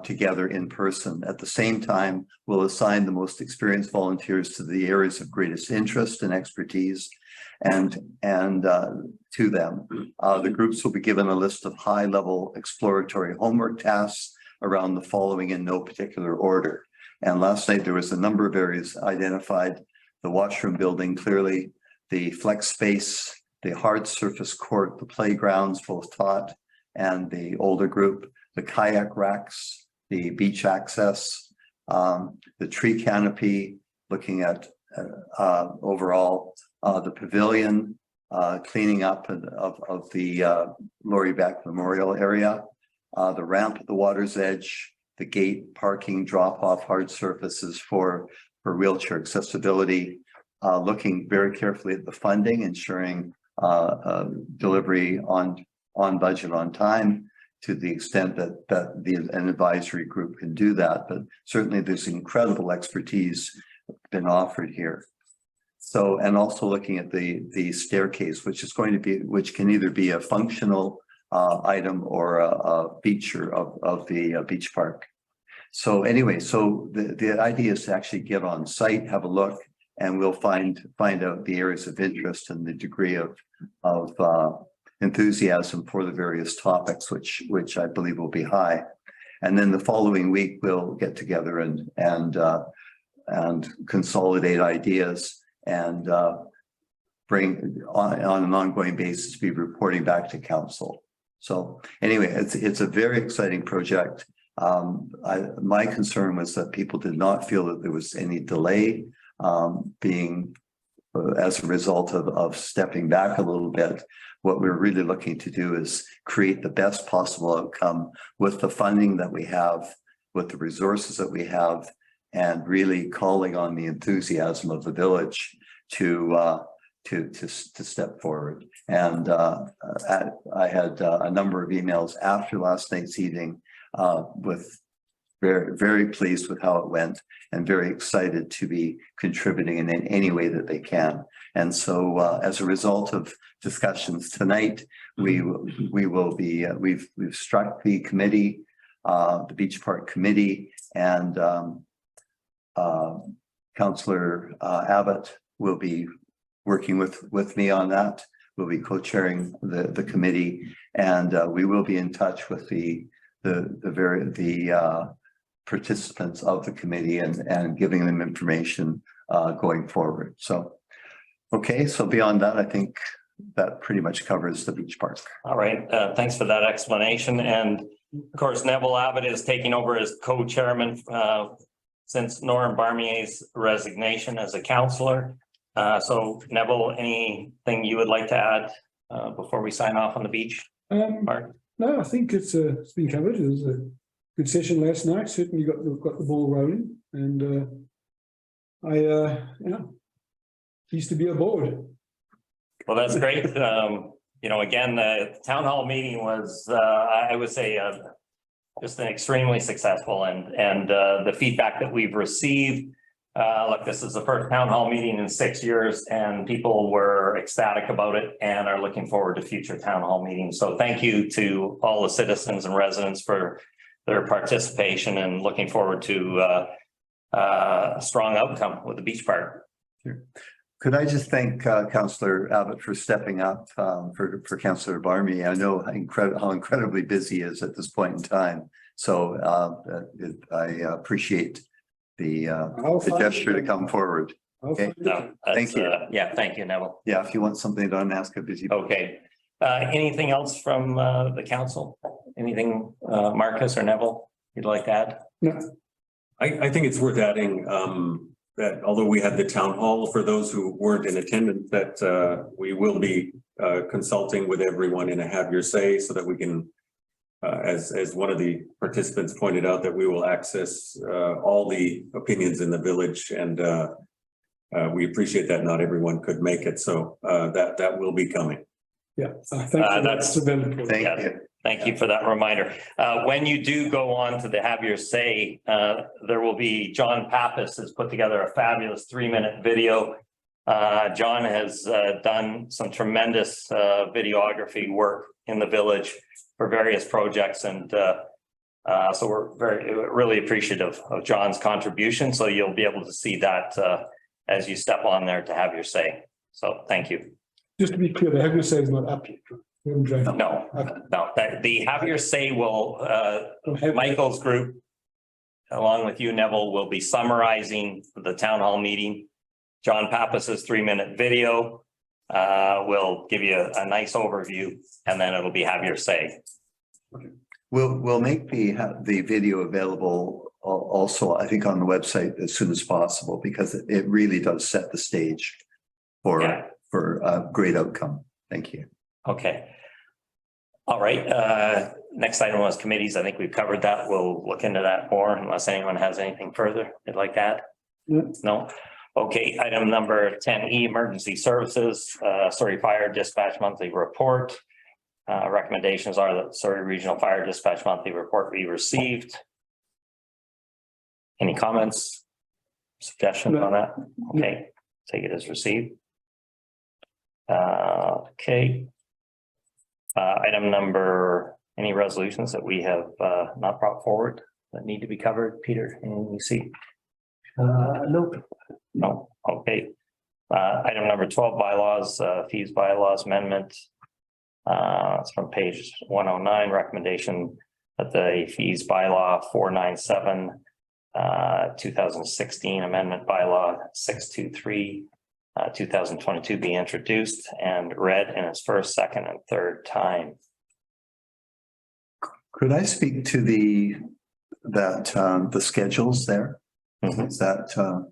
together in person. At the same time, we'll assign the most experienced volunteers to the areas of greatest interest and expertise and to them. The groups will be given a list of high-level exploratory homework tasks around the following in no particular order. And last night, there was a number of areas identified: the washroom building, clearly, the flex space, the hard surface court, the playgrounds, both tot and the older group, the kayak racks, the beach access, the tree canopy, looking at overall the pavilion, cleaning up of the Laurie Beck Memorial area, the ramp at the water's edge, the gate, parking, drop-off, hard surfaces for wheelchair accessibility, looking very carefully at the funding, ensuring delivery on budget, on time, to the extent that an advisory group can do that. But certainly there's incredible expertise been offered here. So, and also looking at the staircase, which can either be a functional item or a feature of the beach park. So anyway, so the idea is to actually get on site, have a look, and we'll find out the areas of interest and the degree of enthusiasm for the various topics, which I believe will be high. And then the following week, we'll get together and consolidate ideas and bring on an ongoing basis, be reporting back to council. So anyway, it's a very exciting project. My concern was that people did not feel that there was any delay being as a result of stepping back a little bit. What we're really looking to do is create the best possible outcome with the funding that we have, with the resources that we have, and really calling on the enthusiasm of the village to step forward. And I had a number of emails after last night's evening with very, very pleased with how it went and very excited to be contributing in any way that they can. And so as a result of discussions tonight, we've struck the committee, the Beach Park Committee, and Councillor Abbott will be working with me on that. We'll be co-chairing the committee, and we will be in touch with the participants of the committee and giving them information going forward. So, okay, so beyond that, I think that pretty much covers the beach park. All right, thanks for that explanation. And of course, Neville Abbott is taking over as co-chairman since Norm Barmier's resignation as a councillor. So Neville, anything you would like to add before we sign off on the beach part? No, I think it's been covered. It was a good session last night. Certainly got the ball rolling, and pleased to be aboard. Well, that's great. Again, the town hall meeting was, I would say, just an extremely successful, and the feedback that we've received. Look, this is the first town hall meeting in 6 years, and people were ecstatic about it and are looking forward to future town hall meetings. So thank you to all the citizens and residents for their participation, and looking forward to a strong outcome with the beach park. Sure. Could I just thank Councillor Abbott for stepping up for Councillor Barmy? I know how incredibly busy he is at this point in time. So I appreciate the gesture to come forward. Okay. No, thank you. Yeah, thank you, Neville. Yeah, if you want something done, ask a busy. Okay. Anything else from the council? Anything, Marcus or Neville, you'd like to add? No. I think it's worth adding that although we had the town hall, for those who weren't in attendance, that we will be consulting with everyone in a have your say, so that we can, as one of the participants pointed out, that we will access all the opinions in the village, and we appreciate that not everyone could make it, so that will be coming. Yeah, thank you. Thank you for that reminder. When you do go on to the Have Your Say, there will be, John Pappas has put together a fabulous 3-minute video John has done some tremendous videography work in the village for various projects, and so we're really appreciative of John's contribution. So you'll be able to see that as you step on there to have your say. So thank you. Just to be clear, the have your say is not up yet. We haven't drafted. No, the have your say will, Michael's group, along with you, Neville, will be summarizing the town hall meeting. John Pappas's 3-minute video will give you a nice overview, and then it'll be have your say. We'll make the video available also, I think, on the website as soon as possible, because it really does set the stage for a great outcome. Thank you. Okay. All right. Next item was committees. I think we've covered that. We'll look into that more unless anyone has anything further they'd like to add. No. Okay. Item number 10E, emergency services, Surrey Fire Dispatch Monthly Report. Recommendations are that Surrey Regional Fire Dispatch Monthly Report be received. Any comments, suggestions on that? Okay. Take it as received. Okay. Item number, any resolutions that we have not brought forward that need to be covered? Peter, anything you see? Nope. No. Okay. Item number 12, bylaws, fees bylaws amendment. It's from page 109, recommendation that the fees bylaw 497 2016 amendment bylaw 623 2022 be introduced and read in its first, second, and third time. Could I speak to the schedules there? Is that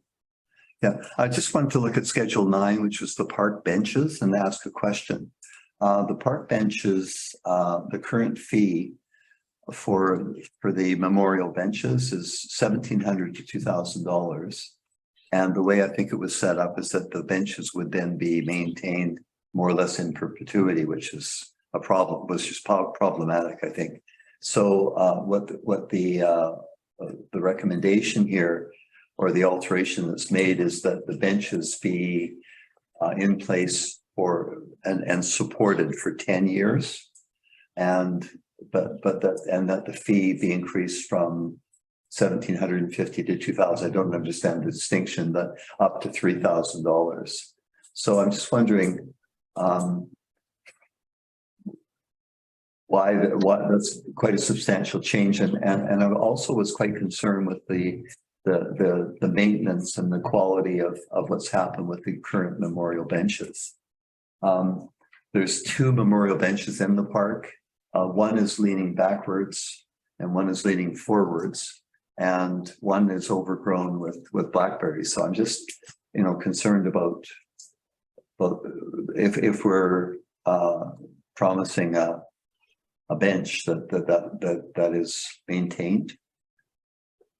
yeah, I just wanted to look at Schedule 9, which was the park benches, and ask a question. The park benches, the current fee for the memorial benches is $1,700 to $2,000. And the way I think it was set up is that the benches would then be maintained more or less in perpetuity, which is a problem, was just problematic, I think. So what the recommendation here, or the alteration that's made, is that the benches be in place for and supported for 10 years, and that the fee be increased from $1,750 to $2,000. I don't understand the distinction, but up to $3,000. So I'm just wondering why that's quite a substantial change, and I also was quite concerned with the maintenance and the quality of what's happened with the current memorial benches. There's 2 memorial benches in the park. One is leaning backwards and one is leaning forwards, and one is overgrown with blackberries. So I'm just, concerned about if we're promising a bench that is maintained.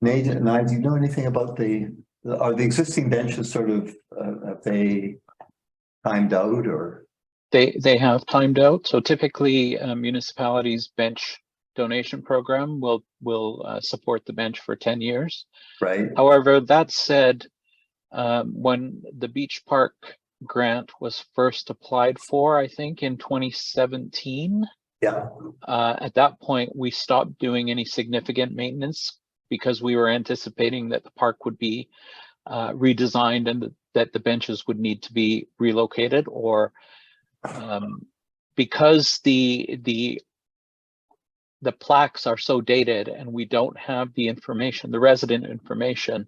Nate, do you know anything about are the existing benches sort of have they timed out, or? They have timed out. So typically municipalities bench donation program will support the bench for 10 years. Right. However, that said, when the beach park grant was first applied for, I think in 2017, at that point we stopped doing any significant maintenance because we were anticipating that the park would be redesigned and that the benches would need to be relocated, or because the plaques are so dated and we don't have the information, the resident information.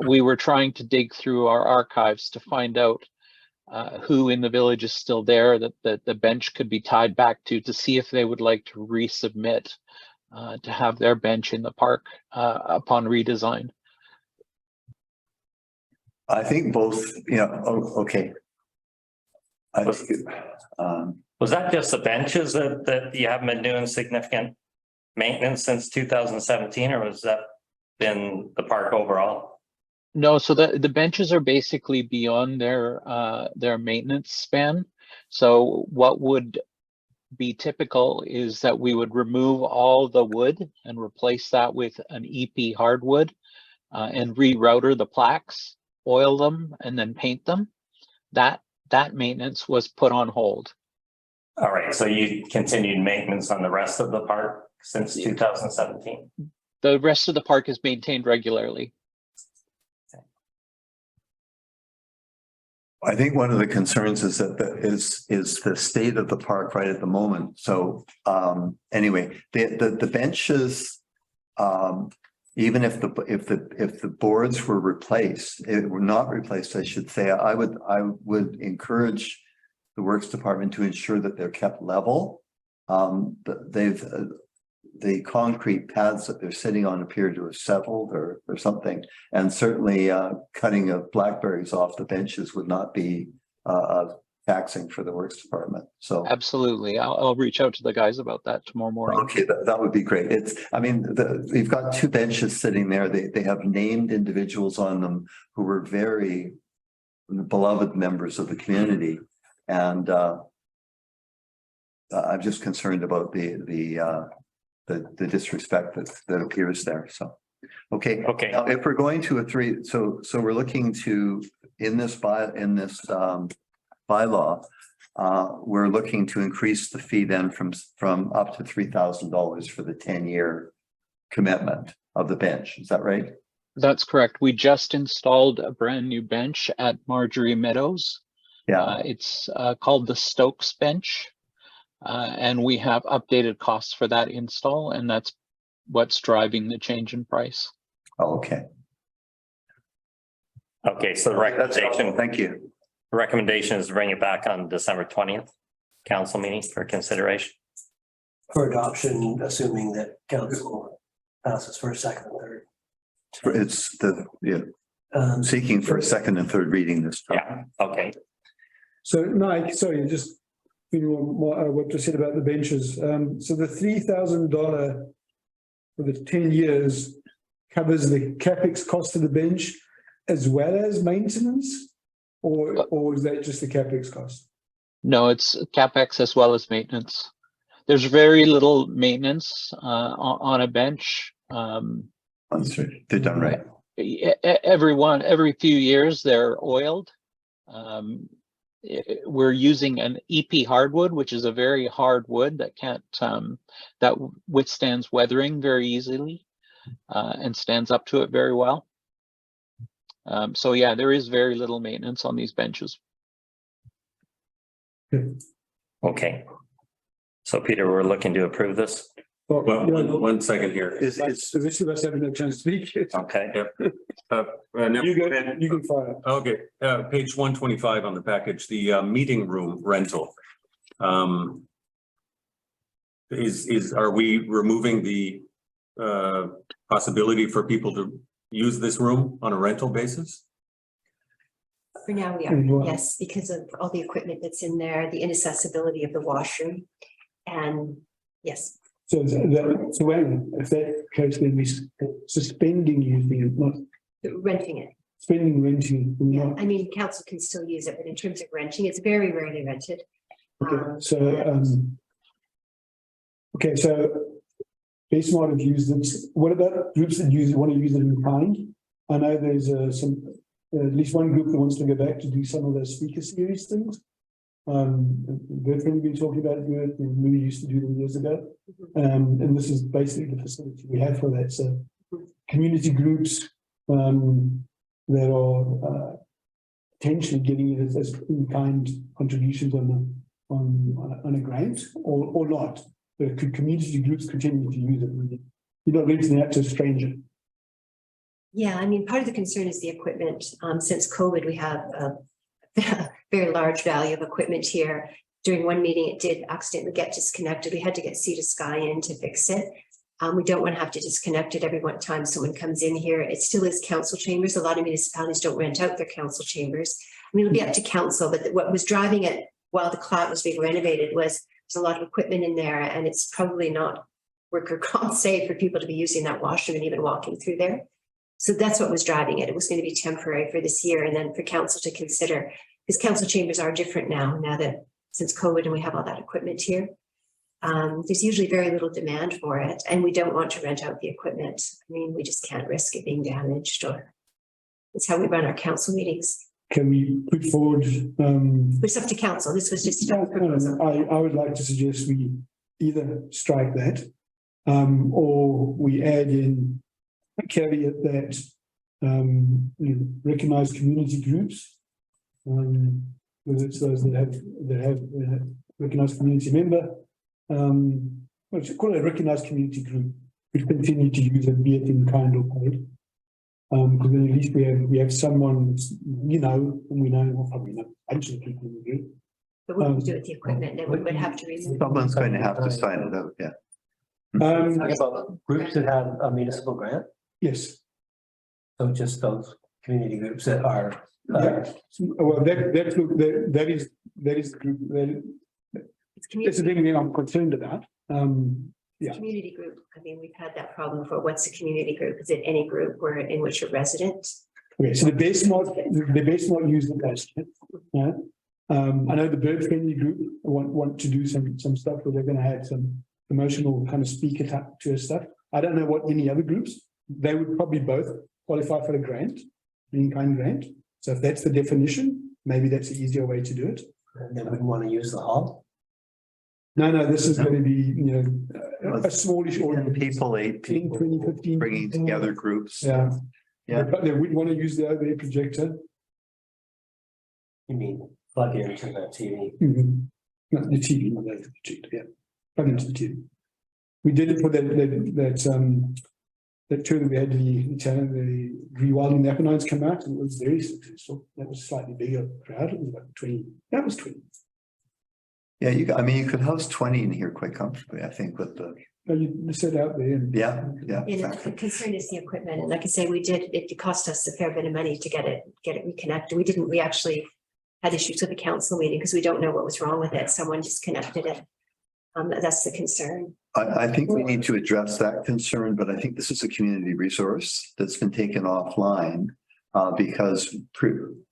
We were trying to dig through our archives to find out who in the village is still there that the bench could be tied back to see if they would like to resubmit to have their bench in the park upon redesign. I think both, okay. Was that just the benches that you haven't been doing significant maintenance since 2017, or was that been the park overall? No, so the benches are basically beyond their maintenance span. So what would be typical is that we would remove all the wood and replace that with an EP hardwood and rerouter the plaques. oil them and then paint them. That maintenance was put on hold. All right, so you continued maintenance on the rest of the park since 2017? The rest of the park is maintained regularly. I think one of the concerns is that is the state of the park right at the moment. So anyway, the benches, even if the boards were replaced, it were not replaced, I should say, I would encourage the works department to ensure that they're kept level. The concrete pads that they're sitting on appear to have settled or something. And certainly cutting of blackberries off the benches would not be taxing for the works department. So Absolutely. I'll reach out to the guys about that tomorrow morning. okay, that would be great. We've got two benches sitting there. They have named individuals on them who were very beloved members of the community. And I'm just concerned about the disrespect that appears there. So, okay. Now, if we're going to a three, so we're looking to in this bylaw, we're looking to increase the fee then from up to $3,000 for the 10-year commitment of the bench. Is that right? That's correct. We just installed a brand new bench at Marjorie Meadows. Yeah. It's called the Stokes bench. And we have updated costs for that install, and that's what's driving the change in price. Oh, okay. Okay, so the recommendation. Thank you. The recommendation is to bring it back on December 20th, council meeting for consideration. For adoption, assuming that council passes for a second and third. It's seeking for a second and third reading this time. Yeah, okay. So Mike, sorry, just what you said about the benches. So the $3,000 for the 10 years covers the capex cost of the bench as well as maintenance, or is that just the capex cost? No, it's CapEx as well as maintenance. There's very little maintenance on a bench. They're done right. Every few years they're oiled. We're using an EP hardwood, which is a very hard wood that can't that withstands weathering very easily and stands up to it very well. So yeah, there is very little maintenance on these benches. Okay. So Peter, we're looking to approve this. Well, One second here. so this of us having a chance to speak. Okay. Yep. You can fire. Okay, page 125 on the package, the meeting room rental. Are we removing the possibility for people to use this room on a rental basis? For now, we are, yes, because of all the equipment that's in there, the inaccessibility of the washroom. And yes. So when, if that case, then we suspending using it, not Renting it. renting. Yeah, Not, I mean, council can still use it, but in terms of renting, it's very rarely rented. okay, so they might have used it. What about groups that want to use it in kind? I know there's at least one group that wants to go back to do some of those speaker series things. We've been talking about it, we used to do them years ago. And this is basically the facility we have for that. So community groups that are potentially getting it as in-kind contributions on a grant or not. But could community groups continue to use it? You're not renting it out to a stranger. Yeah, I mean, part of the concern is the equipment. Since COVID, we have a very large value of equipment here. During one meeting, it did accidentally get disconnected. We had to get Sea to Sky in to fix it. We don't want to have to disconnect it every one time someone comes in here. It still is council chambers. A lot of municipalities don't rent out their council chambers. I mean, it'll be up to council, but what was driving it while the cloud was being renovated was there's a lot of equipment in there, and it's probably not worker comp safe for people to be using that washroom and even walking through there. So that's what was driving it. It was going to be temporary for this year, and then for council to consider, because council chambers are different now that since COVID and we have all that equipment here. There's usually very little demand for it, and we don't want to rent out the equipment. I mean, we just can't risk it being damaged or It's how we run our council meetings. Can we put forward, It's up to council. This was just. I would like to suggest we either strike that, or we add in a caveat that, recognized community groups, whether it's those that have recognized community member, well, call it a recognized community group, which continue to use it, be it in kind or paid. Because then at least we have someone, and we know, well, probably not, actually people in the group. But what do we do with the equipment? Then we would have to remove. Someone's going to have to sign it out, yeah. Talking about groups that have a municipal grant, Yes, so just those community groups that are. yeah. Well, that is the group, It's that's the community, thing that I'm concerned about. Yeah. community group. I mean, we've had that problem before. What's a community group? Is it any group where in which you're resident? Okay, so the base mod use the best. Yeah. I know the bird friendly group want to do some stuff where they're going to have some emotional kind of speaker type to stuff. I don't know what any other groups, they would probably both qualify for a grant, in-kind grant. So if that's the definition, maybe that's the easier way to do it. And they wouldn't want to use the hall. No, this is going to be, a smallish audience. People, 8 people 20, 15 bringing people. together groups. Yeah. Yeah. But they would want to use the overhead projector. You mean plug into the TV? Not the TV, not the overhead projector, yeah. Plug into the TV. We did it for that tour that we had the rewilding the Apennines come out, and it was very successful. That was a slightly bigger crowd. It was about 20. That was 20. Yeah, you could house 20 in here quite comfortably, I think, with the, You set out there and yeah. The concern is the equipment. And like I say, it cost us a fair bit of money to get it reconnected. We actually had issues with the council meeting because we don't know what was wrong with it. Someone disconnected it. That's the concern. I think we need to address that concern, but I think this is a community resource that's been taken offline because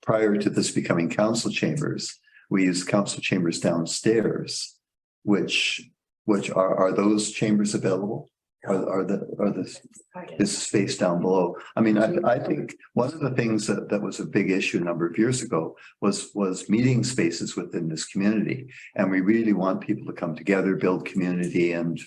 prior to this becoming council chambers, we use council chambers downstairs, which are those chambers available? Are this space down below? I mean, I think one of the things that was a big issue a number of years ago was meeting spaces within this community. And we really want people to come together, build community and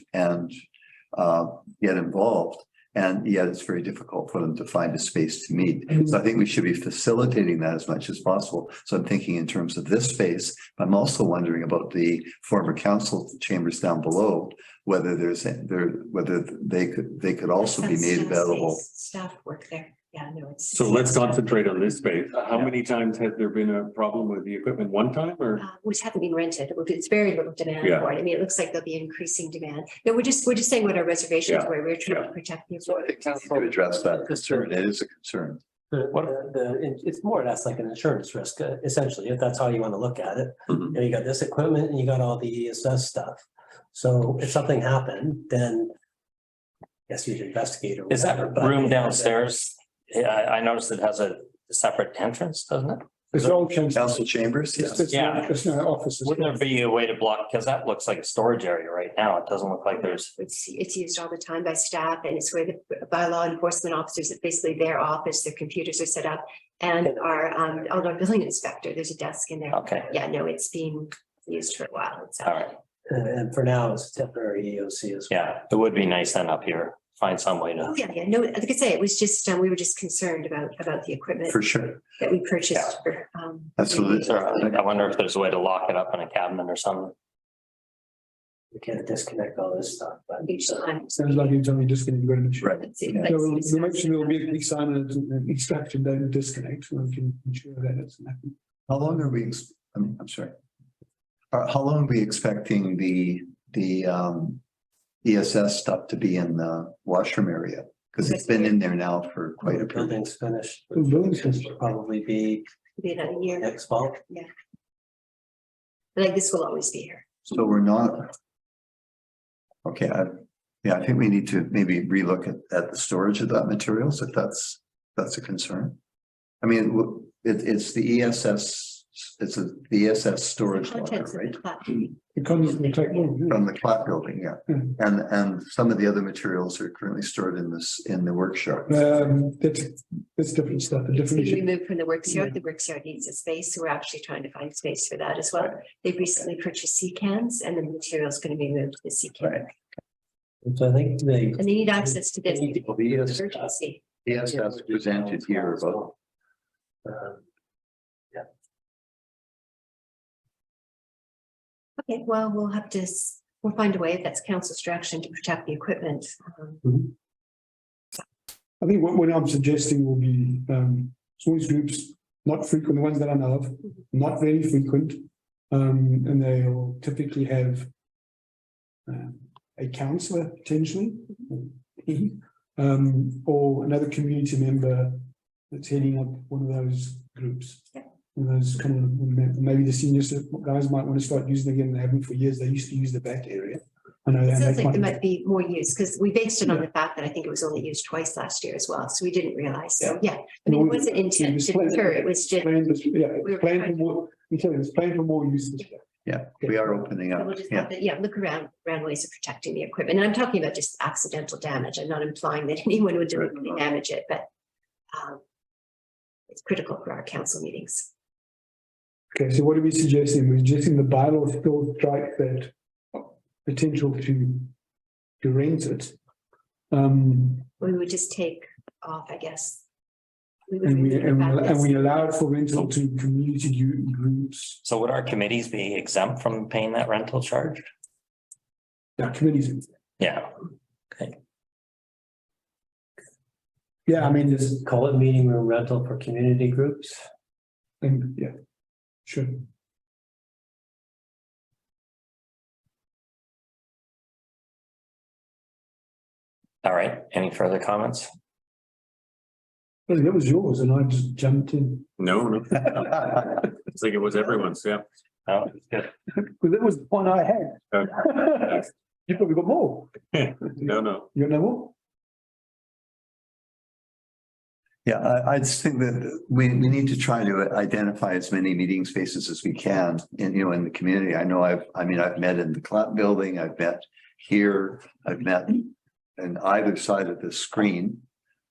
get involved. And yet it's very difficult for them to find a space to meet. So I think we should be facilitating that as much as possible. So I'm thinking in terms of this space, but I'm also wondering about the former council chambers down below, whether whether they could also be made available. Staff work there. Yeah, no, it's. So let's concentrate on this space. How many times has there been a problem with the equipment? One time or? Which haven't been rented. It's very little demand Yeah. for it. I mean, it looks like there'll be increasing demand. No, we're just saying what our reservations were. We're trying to protect the. So I think we need to address that concern. It is a concern. It's more or less like an insurance risk, essentially, if that's how you want to look at it. Mhm. And you got this equipment and you got all the ESS stuff. So if something happened, then I guess you'd investigate. Is that whatever, but- room downstairs? Yeah, I noticed it has a separate entrance, doesn't it? it's all council. Council chambers, yes. Yeah. It's no offices. Wouldn't there be a way to block, because that looks like a storage area right now. It doesn't look like there's. It's used all the time by staff and it's where the by law enforcement officers, it's basically their office, their computers are set up. And our building inspector, there's a desk in there. Okay, Yeah, no, it's being used for a while. It's all right. And for now, it's a temporary EOC as well. Yeah, it would be nice then up here, find some way Oh, to. yeah, no, like I say, it was just, we were just concerned about the equipment For sure. that we purchased for. Absolutely. I wonder if there's a way to lock it up in a cabinet or something. We can't disconnect all this stuff, but. Each time. Sounds like you're telling me just going to go to the machine. Right. Let's see, Yeah. like, So we'll it's- make sure there'll be a big sign and instruction, don't disconnect, we can ensure that it's happening. How long are we, I'm sorry. How long are we expecting the ESS stuff to be in the washroom area? Because it's been in there now for quite a The period. building's finished. The building's finished. It'll Probably be Be another year. next fall. Like this will always be here. So we're not. Okay, I think we need to maybe relook at the storage of that materials if that's a concern. I mean, it's the ESS the SS storage locker, Contents of right? the platform. The contents of the collectible, From the Clat building, yeah. Hmm. And some of the other materials are currently stored in the workshop. that's different stuff, a It's different been issue. removed from the works yard. The works yard needs a space, so we're actually trying to find space for that as well. They've recently purchased sea cans and the material is going to be moved to the sea can. Right. So I think they. And they need access to this. They need to- Urgency. Yes, that's presented here about. Okay, well, we'll find a way if that's council's direction to protect the equipment. I think what I'm suggesting will be, small groups, not frequent, the ones that I know of, not very frequent. And they'll typically have a councillor potentially. Or another community member that's heading up one of those groups. Yeah. And those kind of, maybe the senior guys might want to start using it again. They haven't for years. They used to use the back area. I know. It and sounds they like there might- might be more use because we based it on the fact that I think it was only used twice last year as well. So we didn't realize. So, yeah, I mean, it wasn't intent to deter. It was just. Planned this- Yeah, we were it's planned for trying- more, we tell you, it's planned for more use this year. Yeah, we are opening So up. we'll just Yeah. have to, look around ways of protecting the equipment. And I'm talking about just accidental damage. I'm not implying that anyone would deliberately damage it, but it's critical for our council meetings. Okay, so what are we suggesting? We're suggesting the bylaw still strike that potential to rent it. We would just take off, I guess. We would And remove the fact that- we allow it for rental to community groups, So would our committees be exempt from paying that rental charge? committees. Yeah, Yeah, I mean, there's, Just call it meeting room rental for community groups. and yeah, sure. all right, any further comments? I think that was yours and I just jumped in. No, I think it was everyone's, yeah. Oh, good. Well, that was the one I had. You probably got more. No. You got no more? Yeah, I just think that we need to try to identify as many meeting spaces as we can in the community. I know I've met in the Clat building, I've met here, I've met on either side of the screen.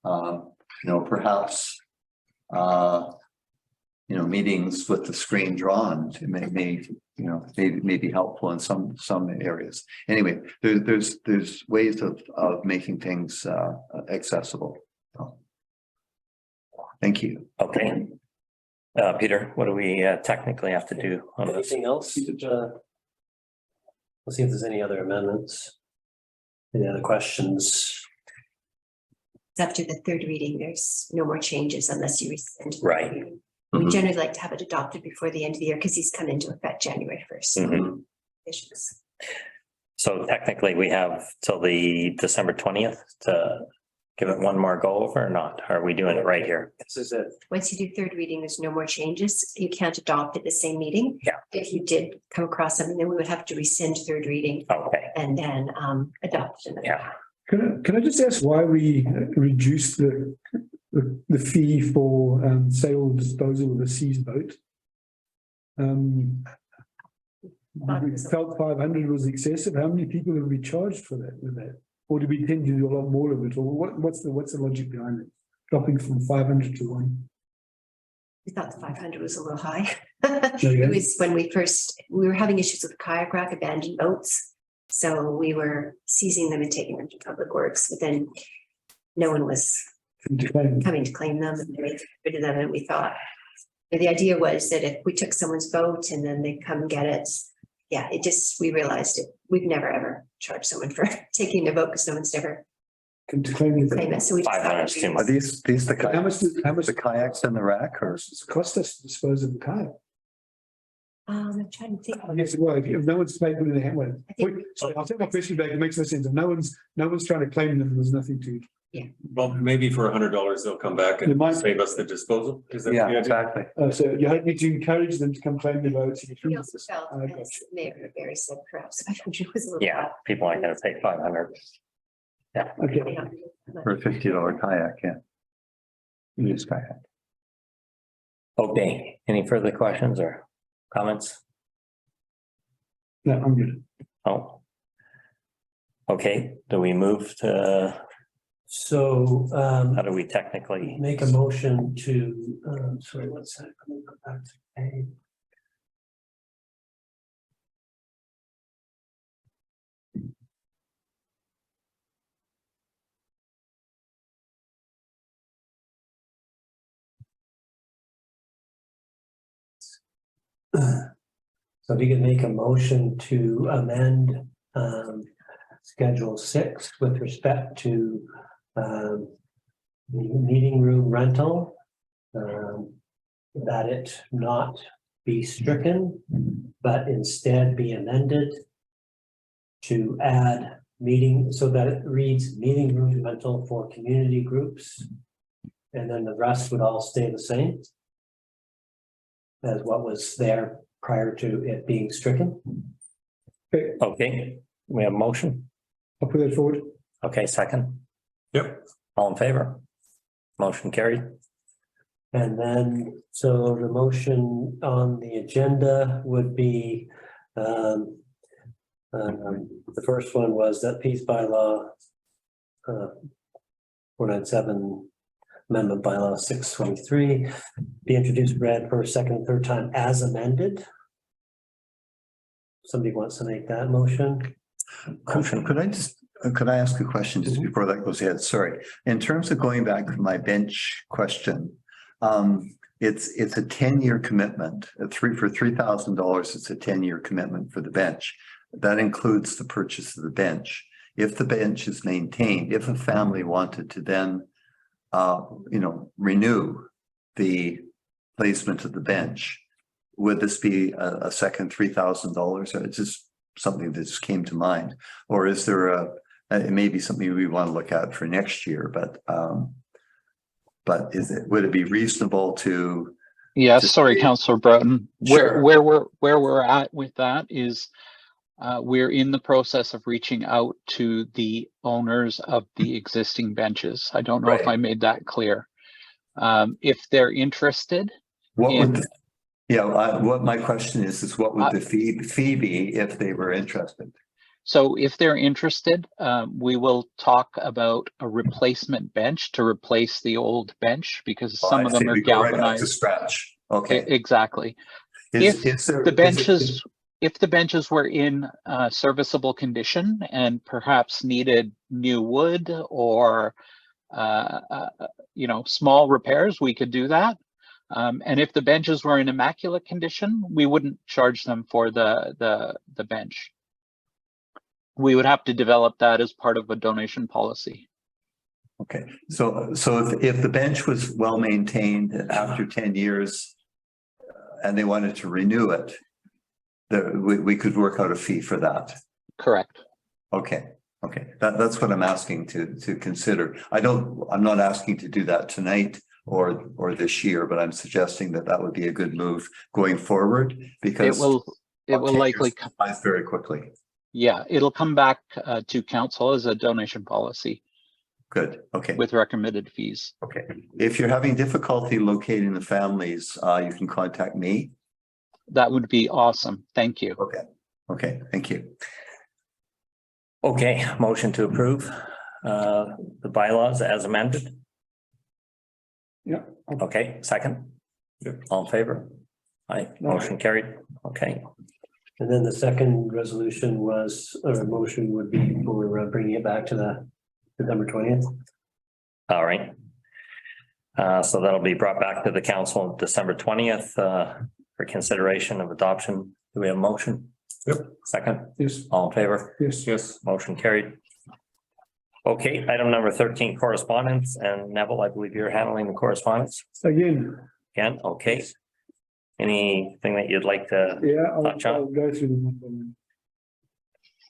Perhaps meetings with the screen drawn may be helpful in some areas. Anyway, there's ways of making things accessible. Thank you. Okay. Peter, what do we technically have to do on this? Anything else? We'll see if there's any other amendments. Any other questions? After the third reading, there's no more changes unless you rescind. the Right. reading. We Mhm. generally like to have it adopted before the end of the year because he's come into effect January 1st. Mhm. Issues. So technically, we have till the December 20th to give it one more go over or not? Are we doing it right here? This is it. Once you do third reading, there's no more changes. You can't adopt at the same meeting. Yeah. If you did come across something, then we would have to rescind third reading Okay, and then adopt. another. yeah. Can I just ask why we reduced the fee for sale disposal of a seized boat? We felt 500 was excessive. How many people have we charged for that with that? Or do we tend to do a lot more of it? Or what's the logic behind it? Dropping from 500 to 1? We thought the 500 was a little high. Yeah. It was when we were having issues with kayak rack abandoned boats. So we were seizing them and taking them to public works, but then no one was coming to claim them and they rid of them. And we thought, the idea was that if we took someone's boat and then they come get it, we realized it. We've never ever charged someone for taking their boat because no one's ever To claim claimed it. So we. just 500 is thought too Are much. these the How much the kayaks in the rack how or? much does it cost us to dispose of the kayak? I'm trying to think. I guess, well, if no one's paid for the hand, well, I think- so I'll take my question back. It makes no sense. If no one's trying to claim them, there's nothing to. Well, maybe for $100, they'll come back They and might- save us the disposal. Is that the Yeah, idea? exactly. So you hope me to encourage them to come claim their votes. We also felt, I got as Mayor Barry said, perhaps 500 was a little. Yeah, people aren't gonna pay 500. Okay, high. For a $50 kayak, yeah. Used kayak. Okay, any further questions or comments? No, I'm good. Oh. Okay, do we move to, So how do we technically? make a motion to, sorry, one second. Let me go back to page. So if you could make a motion to amend Schedule 6 with respect to the meeting room rental. That it not be stricken, but instead be amended to add meeting, so that it reads meeting room rental for community groups. And then the rest would all stay the same as what was there prior to it being stricken. Okay, we have a motion. I'll put that forward. Okay, second. Yep. All in favor? Motion carried. And then, so the motion on the agenda would be, the first one was that peace bylaw 497 amendment bylaw 623 be introduced, read for a second and third time as amended. Somebody wants to make that motion? Could I ask a question just before that goes ahead? Sorry. In terms of going back to my bench question, it's a 10-year commitment. For $3,000, it's a 10-year commitment for the bench. That includes the purchase of the bench. If the bench is maintained, if a family wanted to then, renew the placement of the bench, would this be a second $3,000? It's just something that just came to mind. Or is there it may be something we want to look at for next year, but would it be reasonable to? Yeah, sorry, Councillor Broughton. Sure. Where we're at with that is we're in the process of reaching out to the owners of the existing benches. I don't know if Right. I made that clear. If they're interested. What would what my question is what would the fee be if they were interested? So if they're interested, we will talk about a replacement bench to replace the old bench because some of them are galvanized. Right up to scratch. Okay. Exactly. If the benches were in serviceable condition and perhaps needed new wood or small repairs, we could do that. And if the benches were in immaculate condition, we wouldn't charge them for the bench. We would have to develop that as part of a donation policy. Okay, so if the bench was well maintained after 10 years and they wanted to renew it, we could work out a fee for that. Correct. Okay, that's what I'm asking to consider. I'm not asking to do that tonight or this year, but I'm suggesting that would be a good move going forward because it will likely come very quickly. Yeah, it'll come back to council as a donation policy. Good. Okay. With recommended fees. Okay. If you're having difficulty locating the families, you can contact me. That would be awesome. Thank you. Okay. Okay. Thank you. Okay, motion to approve the bylaws as amended. Yeah. Okay, second. All in favor? Aye, motion carried. Okay. And then the second resolution was, or motion would be for bringing it back to the December 20th. All right. So that'll be brought back to the council on December 20th for consideration of adoption. Do we have a motion? Yep. Second? Yes. All in favor? Yes. Motion carried. Okay, item number 13, correspondence, and Neville, I believe you're handling the correspondence Again, okay. Anything that you'd like to? yeah, touch on? I'll go through them.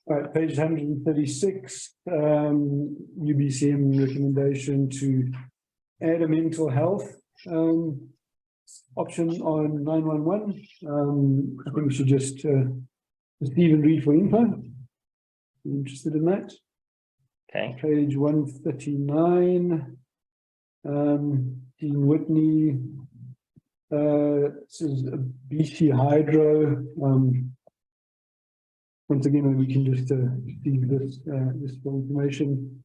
All right, page 136, UBCM recommendation to add a mental health option on 911. I think we should just receive and read for info. Interested in that? Okay, Page 139. Dean Whitney This is a BC Hydro. Once again, we can just see this information.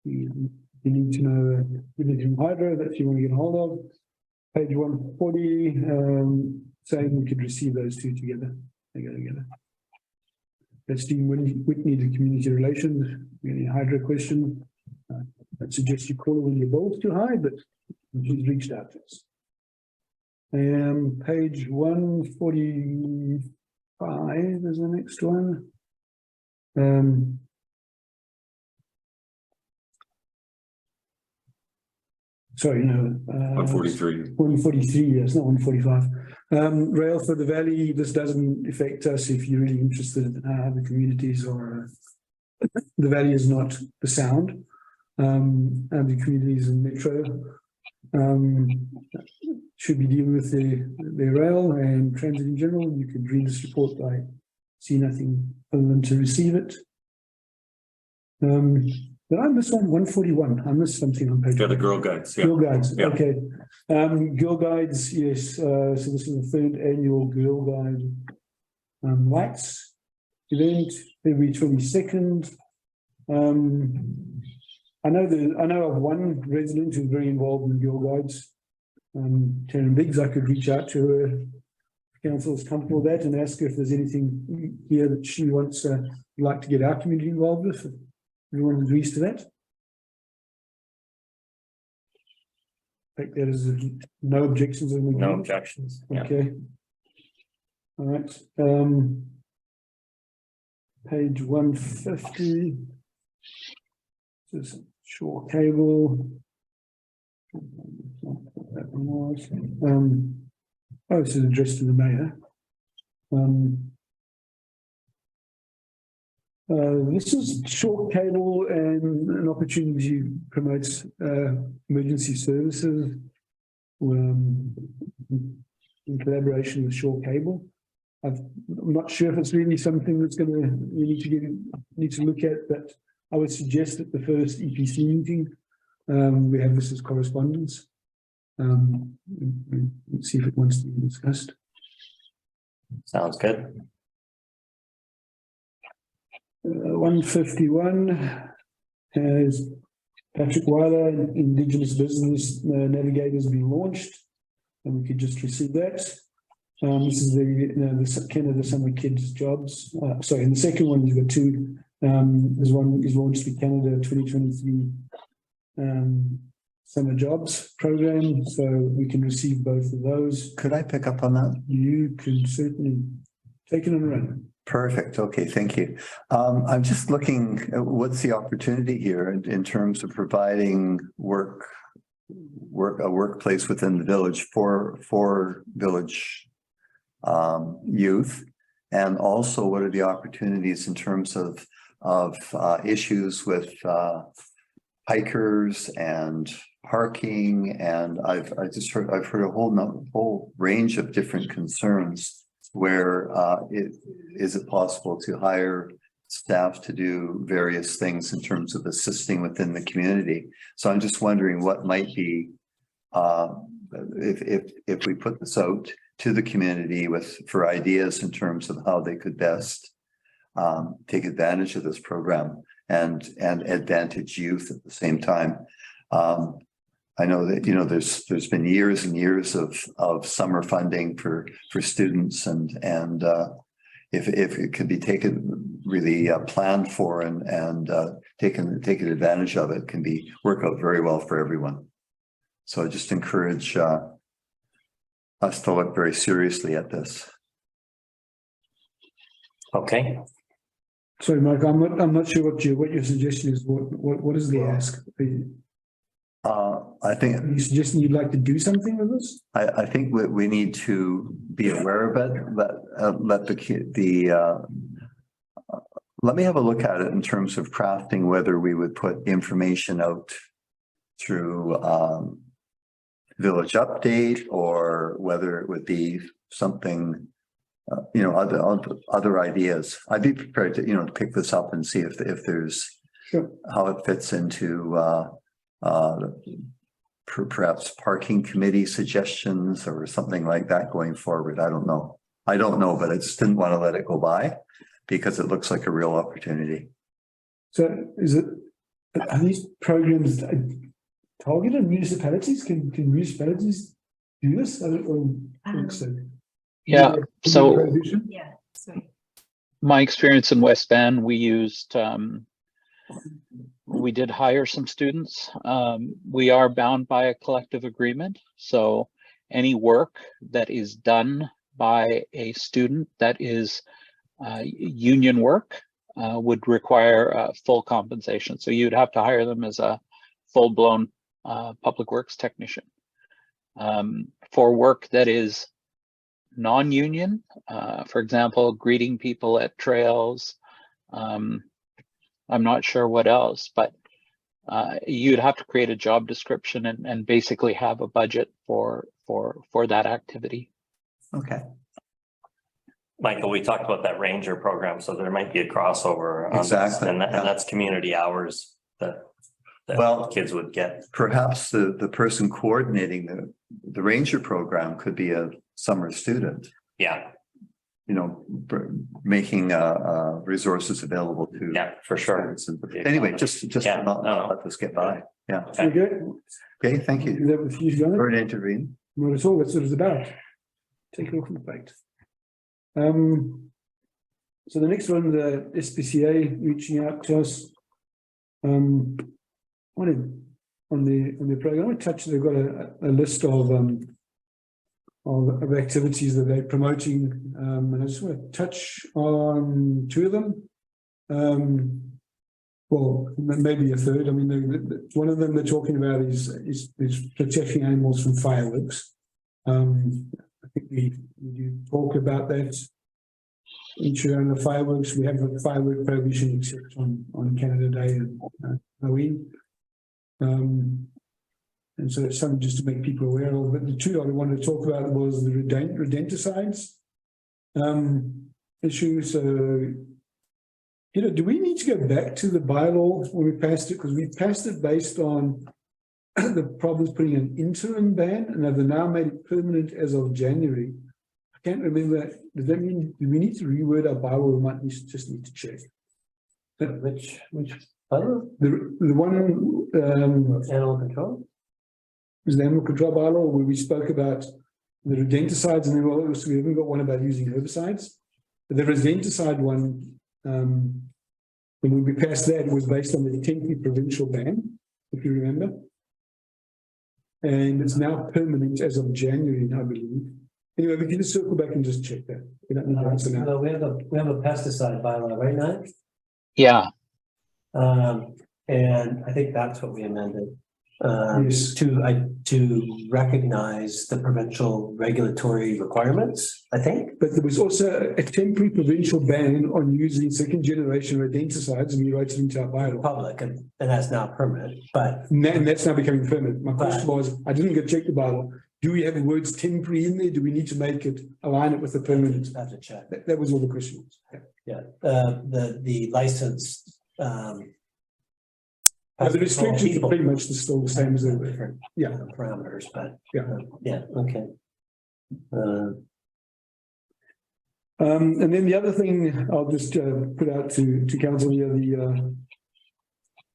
You need to know Vinicius Hydro that you want to get a hold of. Page 140, saying we could receive those two together. They go together. That's Dean Whitney, the community relations. Any hydro question? I suggest you call her when your bill's too high, but she's reached out to us. Page 145 is the next one. Sorry, no. 143. 143, yes, not 145. Rail for the Valley, this doesn't affect us if you're really interested in how the communities are. The Valley is not the Sound, and the communities in Metro should be dealing with their rail and transit in general. You could read this report. I see nothing other than to receive it. Did I miss one? 141. I missed something on page. Yeah, the Girl Guides. Yeah. Girl Guides, Yeah. okay. Girl Guides, yes. So this is the 3rd annual Girl Guide lights event, February 22nd. I know of one resident who's very involved in Girl Guides. Taryn Biggs, I could reach out to her. Council is comfortable with that and ask her if there's anything here that she wants like to get our community involved with. Everyone agrees to that. Take that as no objections. No objections. Yeah. Okay. All right. Page 150. This is short cable. That one was. This is addressed to the mayor. This is short cable and an opportunity promotes emergency services in collaboration with short cable. I'm not sure if it's really something that's going to need to look at, but I would suggest that the first EPC meeting we have this as correspondence. Let's see if it wants to be discussed. Sounds good. 151 has Patrick Weiler, Indigenous Business Navigators being launched, and we could just receive that. This is the Canada Summer Kids Jobs. Sorry, and the second one you've got two. There's one is launched the Canada 2023 Summer Jobs Program, so we can receive both of those. Could I pick up on that? You can certainly take it and run. Perfect. Okay, thank you. I'm just looking at what's the opportunity here in terms of providing a workplace within the village for village youth, and also what are the opportunities in terms of issues with hikers and parking, and I've heard a whole range of different concerns where is it possible to hire staff to do various things in terms of assisting within the community. So I'm just wondering what might be if we put this out to the community for ideas in terms of how they could best take advantage of this program and advantage youth at the same time. I know that, there's been years and years of summer funding for students, and if it could be taken really planned for and taken advantage of, it can work out very well for everyone. So I just encourage us to look very seriously at this. Okay. Sorry, Mike, I'm not sure what your suggestion is. What is the ask? I think Are you suggesting you'd like to do something with this? I think we need to be aware of it. Let me have a look at it in terms of crafting whether we would put information out through Village Update, or whether it would be something, other ideas. I'd be prepared to pick this up and see if there's Sure. how it fits into perhaps parking committee suggestions or something like that going forward. I don't know. I don't know, but I just didn't want to let it go by because it looks like a real opportunity. So are these programs targeted municipalities? Can municipalities do this? I don't think so. Yeah, so Prohibition? Yeah, sorry. my experience in West Van, we used, we did hire some students. We are bound by a collective agreement. So any work that is done by a student that is union work would require full compensation. So you'd have to hire them as a full-blown public works technician. For work that is non-union, for example, greeting people at trails, I'm not sure what else, but you'd have to create a job description and basically have a budget for that activity. Okay. Michael, we talked about that ranger program, so there might be a crossover on this, Exactly, and yeah. that's community hours that Well, kids would get. perhaps the person coordinating the ranger program could be a summer student, Yeah, you know, making resources available to. yeah, for sure. Anyway, just Yeah, not no. let this get by. Yeah. Okay, good. Okay, thank Do you. that with you, John. For intervene. Not at all. That's what it's about. Take it off the plate. So the next one, the SPCA reaching out to us. Wanted on the program, I want to touch. They've got a list of activities that they're promoting, and I just want to touch on two of them. Well, maybe a third. I mean, one of them they're talking about is protecting animals from fireworks. I think we do talk about that. Ensuring the fireworks, we have a firework prohibition except on Canada Day and Halloween. And so it's something just to make people aware of. But the two I wanted to talk about was the rodenticides issue. So, you know, do we need to go back to the bylaw when we passed it? Because we passed it based on the problems putting an interim ban, and they've now made it permanent as of January. I can't remember. Does that mean do we need to reword our bylaw? We might just need to check. Which bylaw? The one Animal control? is the animal control bylaw where we spoke about the rodenticides, and then we haven't got one about using herbicides. But the rodenticide one, when we passed that, was based on the temporary provincial ban, if you remember. And it's now permanent as of January, I believe. Anyway, we can just circle back and just check that. We don't need to answer now. No, we have a pesticide bylaw, right now. Yeah, And I think that's what we amended. Yes. To recognize the provincial regulatory requirements, I think. But there was also a temporary provincial ban on using second generation rodenticides, and we wrote it into our bylaw. Public, and that's now permanent, but And that's now becoming permanent. My question was, I didn't go check the bylaw. Do we have the words temporary in there? Do we need to make it align it with the permanent? I have to check. That was all the questions. Yeah, the license. The restrictions are pretty much still the same as they were. Different Yeah. parameters, but. Yeah. Yeah, okay. And then the other thing I'll just put out to council here,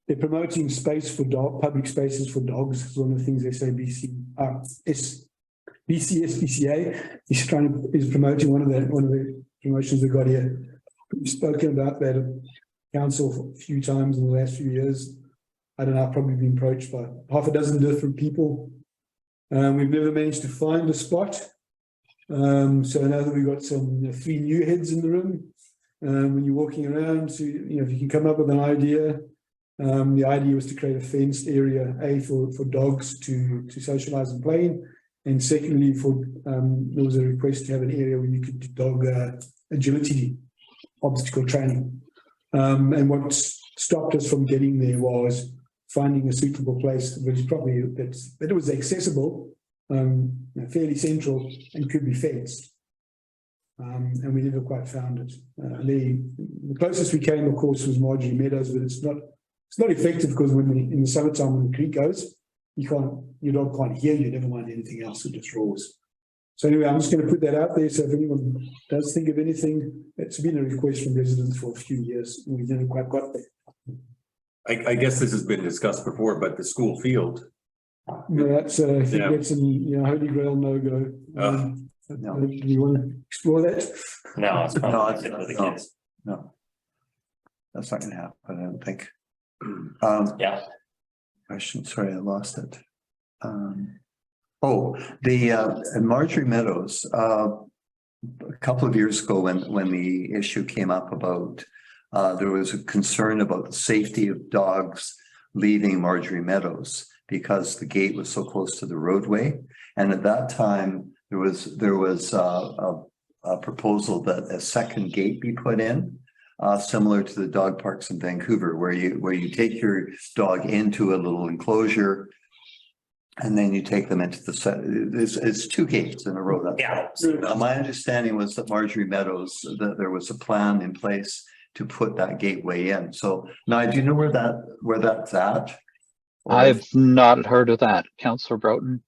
they're promoting space for public spaces for dogs. Is one of the things they say BCSPCA is promoting one of the promotions we got here. We've spoken about that at council a few times in the last few years. I don't know, I've probably been approached by half a dozen different people. We've never managed to find a spot. So now that we've got some 3 new heads in the room, when you're walking around, so, you know, if you can come up with an idea. The idea was to create a fenced area, for dogs to socialize and play in. And secondly, there was a request to have an area where you could do dog agility, obstacle training. And what stopped us from getting there was finding a suitable place, which is probably that it was accessible, fairly central, and could be fenced. And we never quite found it. The closest we came, of course, was Marjorie Meadows, but it's not effective because in the summertime when the creek goes, your dog can't hear you, never mind anything else, it just roars. So anyway, I'm just going to put that out there. So if anyone does think of anything, it's been a request from residents for a few years. We never quite got there. I guess this has been discussed before, but the school field. No, that's, I think Yeah. that's an, holy grail no-go. No. Do you want to explore that? No, it's No, probably it's- for the no. kids. No. That's not gonna happen, I don't think. Yeah. Question, sorry, I lost it. The Marjorie Meadows, a couple of years ago when the issue came up about, there was a concern about the safety of dogs leaving Marjorie Meadows because the gate was so close to the roadway. And at that time, there was a proposal that a second gate be put in, similar to the dog parks in Vancouver, where you take your dog into a little enclosure and then you take them into the set. It's two gates in a row. That's Yeah. my understanding was that Marjorie Meadows, that there was a plan in place to put that gateway in. So now, do you know where that's at? Or I've not heard of that, Councillor Broughton.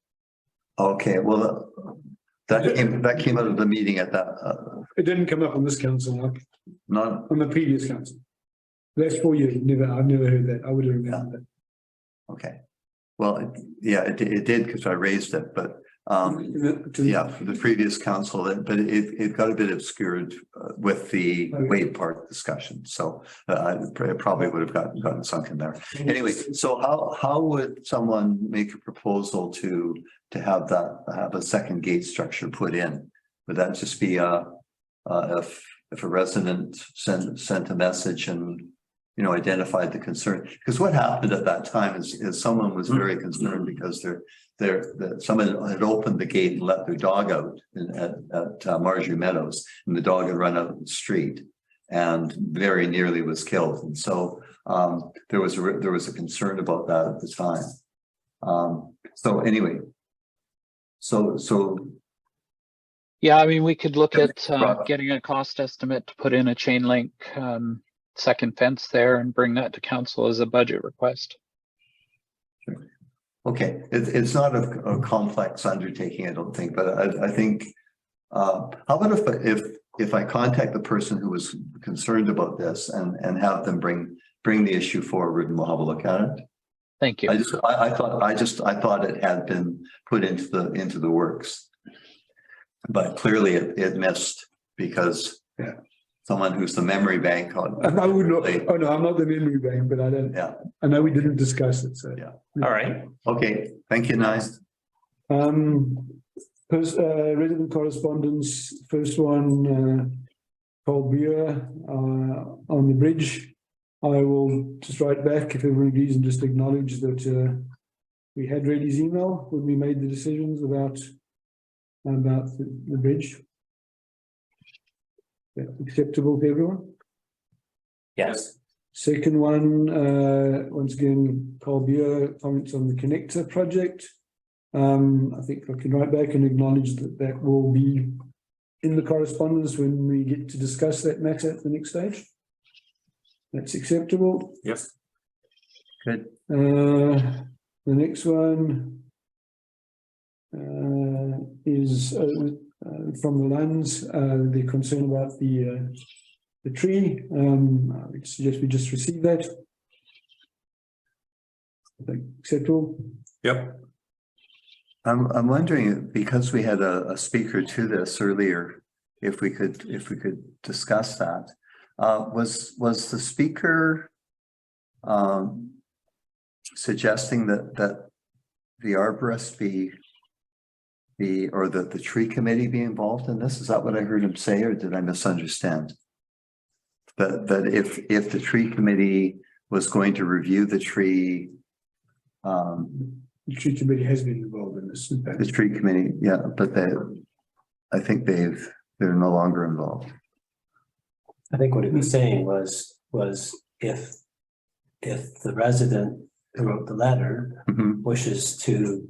okay, well, that came out of the meeting at that, It didn't come up on this council, not, on the previous council. That's 4 years. I've never heard that. I would have remembered okay. Well, it did because I raised it, but that. for the previous council, but it got a bit obscured with the Wade Park discussion. So it probably would have gotten sunk in there. Anyway, so how would someone make a proposal to have a second gate structure put in? Would that just be if a resident sent a message and identified the concern? Because what happened at that time is someone was very concerned because someone had opened the gate and let their dog out at Marjorie Meadows, and the dog had run out the street and very nearly was killed. And so there was a concern about that at the time. So anyway, so Yeah, I mean, we could look at getting a cost estimate to put in a chain link second fence there and bring that to council as a budget request. okay, it's not a complex undertaking, I don't think, but I think, how about if I contact the person who was concerned about this and have them bring the issue forward and we'll have a look at it. Thank you. I thought it had been put into the works, but clearly it missed because someone who's the memory bank on. I would not. Oh no, I'm not the memory bank, but I don't. Yeah. I know we didn't discuss it. So Yeah. All right. Okay, thank you, nice. Resident correspondence. First one, Paul Beer on the bridge. I will just write back if everyone agrees and just acknowledge that we had read his email when we made the decisions about the bridge. That's acceptable to everyone. Yes. Second one, once again, Carl Beer comments on the connector project. I think I can write back and acknowledge that will be in the correspondence when we get to discuss that matter at the next stage. That's acceptable. Yes. Good. The next one is from the lands, the concern about the tree. I would suggest we just receive that. Acceptable. Yep. I'm wondering, because we had a speaker to this earlier, if we could discuss that. Was the speaker suggesting that the arborist or the tree committee be involved in this? Is that what I heard him say, or did I misunderstand? That if the tree committee was going to review the tree, The tree committee has been involved in this. the tree committee, yeah, but I think they're no longer involved. I think what he was saying was if the resident who wrote the letter Mhm. wishes to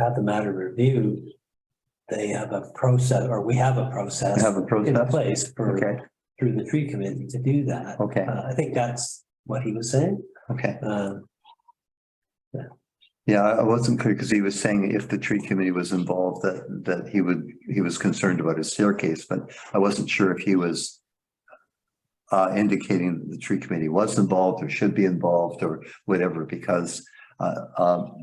have the matter reviewed, they have a process, or we have a process Have a in process? place Okay, through the tree committee to do that. okay, I think that's what he was saying. okay. Yeah, I wasn't clear because he was saying if the tree committee was involved, that he was concerned about his staircase, but I wasn't sure if he was indicating that the tree committee was involved or should be involved or whatever, because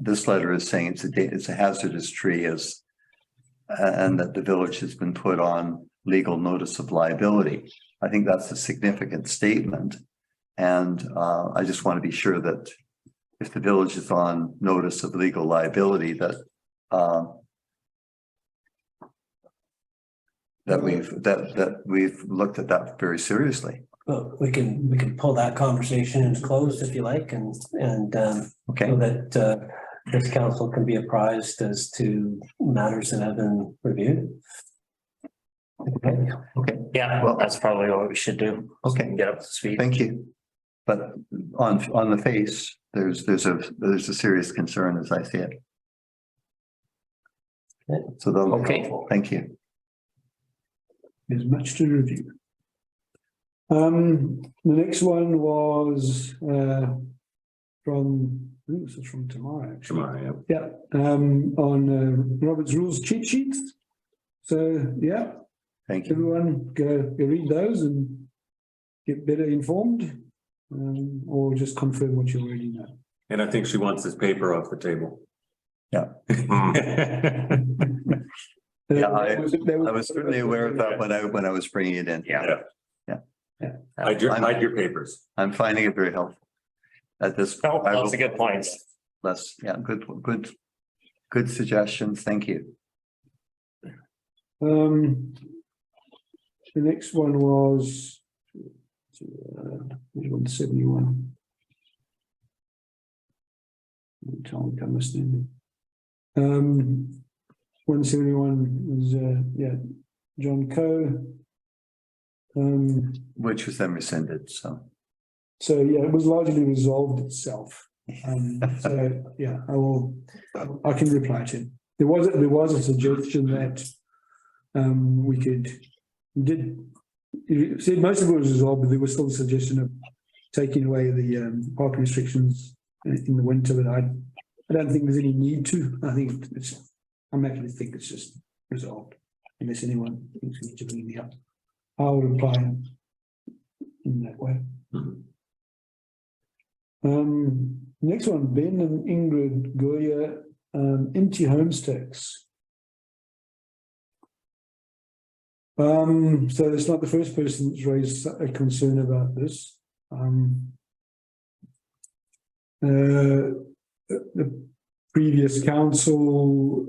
this letter is saying it's a hazardous tree and that the village has been put on legal notice of liability. I think that's a significant statement. And I just want to be sure that if the village is on notice of legal liability, that we've looked at that very seriously. Well, we can pull that conversation into closed if you like, and Okay. so that this council can be apprised as to matters that have been reviewed. Okay. Yeah, Well- that's probably what we should do. Okay. Get up to speed. Thank you. But on the face, there's a serious concern as I see it. So Okay. thank you. There's much to review. The next one was from, I think this is from tomorrow, actually. Tomorrow, yeah. Yeah, on Robert's Rules cheat sheets. So, yeah, Thank you. everyone go read those and get better informed, or just confirm what you already know. And I think she wants this paper off the table. Yeah. Yeah, I was certainly aware of that when I was bringing it in. Yeah. Hide your papers. I'm finding it very helpful. At this. No, I lots will- of good points. Good suggestions. Thank you. The next one was 171. Time come listening. 171 was John Coe. Which was then rescinded, so. So yeah, it was largely resolved itself. So yeah, I can reply to him. There was a suggestion that you said most of it was resolved, but there was still a suggestion of taking away the park restrictions in the winter, but I don't think there's any need to. I think I'm actually think it's just resolved, unless anyone thinks we need to bring me up. I would apply in that way. Next one, Ben and Ingrid Goya, empty homesteads. So it's not the first person that's raised a concern about this. The previous council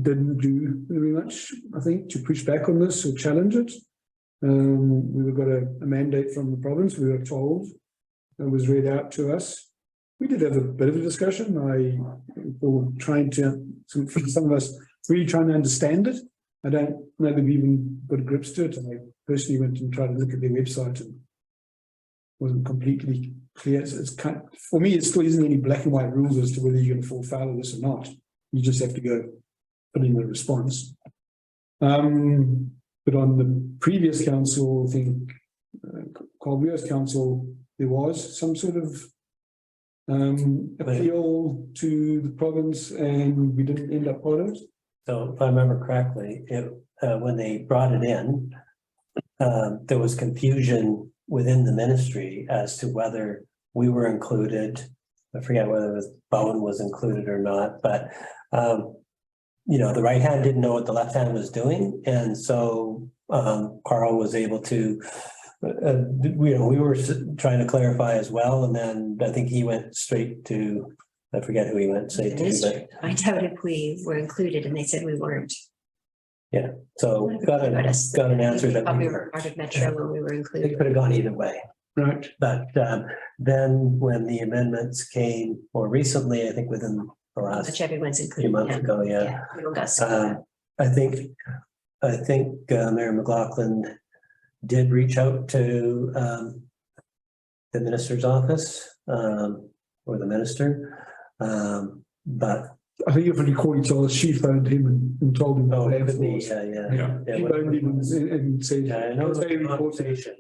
didn't do very much, I think, to push back on this or challenge it. We got a mandate from the province, we were told, it was read out to us. We did have a bit of a discussion. Some of us really trying to understand it. I don't know that we even got grips to it. And I personally went and tried to look at their website and wasn't completely clear. It's for me, it still isn't any black and white rules as to whether you're going to fall foul of this or not. You just have to go put in a response. But on the previous council, I think, Colbier's council, there was some sort of appeal to the province and we didn't end up part of it. So if I remember correctly, when they brought it in, there was confusion within the ministry as to whether we were included. I forget whether Bowen was included or not, but the right hand didn't know what the left hand was doing. And so Carl was able to, we were trying to clarify as well. And then I think he went straight to, I forget who he went straight to, but I doubt if we were included and they said we weren't. yeah, so got an answer that We were part of Metro when we were it included. could have gone either way. Right. But then when the amendments came more recently, I think within the last Which everyone's few included. months ago, We all got some. I think Mayor McLaughlin did reach out to the minister's office or the minister, but I think if I recall, he told us she phoned him and told him. oh, what it could be, was. yeah. She phoned him and said. Yeah, I know it was Very a important. conversation.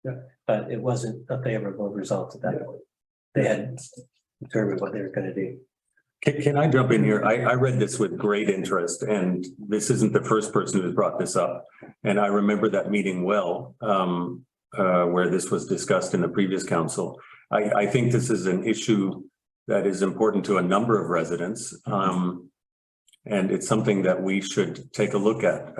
Yeah. But it wasn't a favorable result at that Yeah. point. They had determine what they're gonna do. Can I jump in here? I read this with great interest, and this isn't the first person who's brought this up. And I remember that meeting well, where this was discussed in the previous council. I think this is an issue that is important to a number of residents. And it's something that we should take a look at.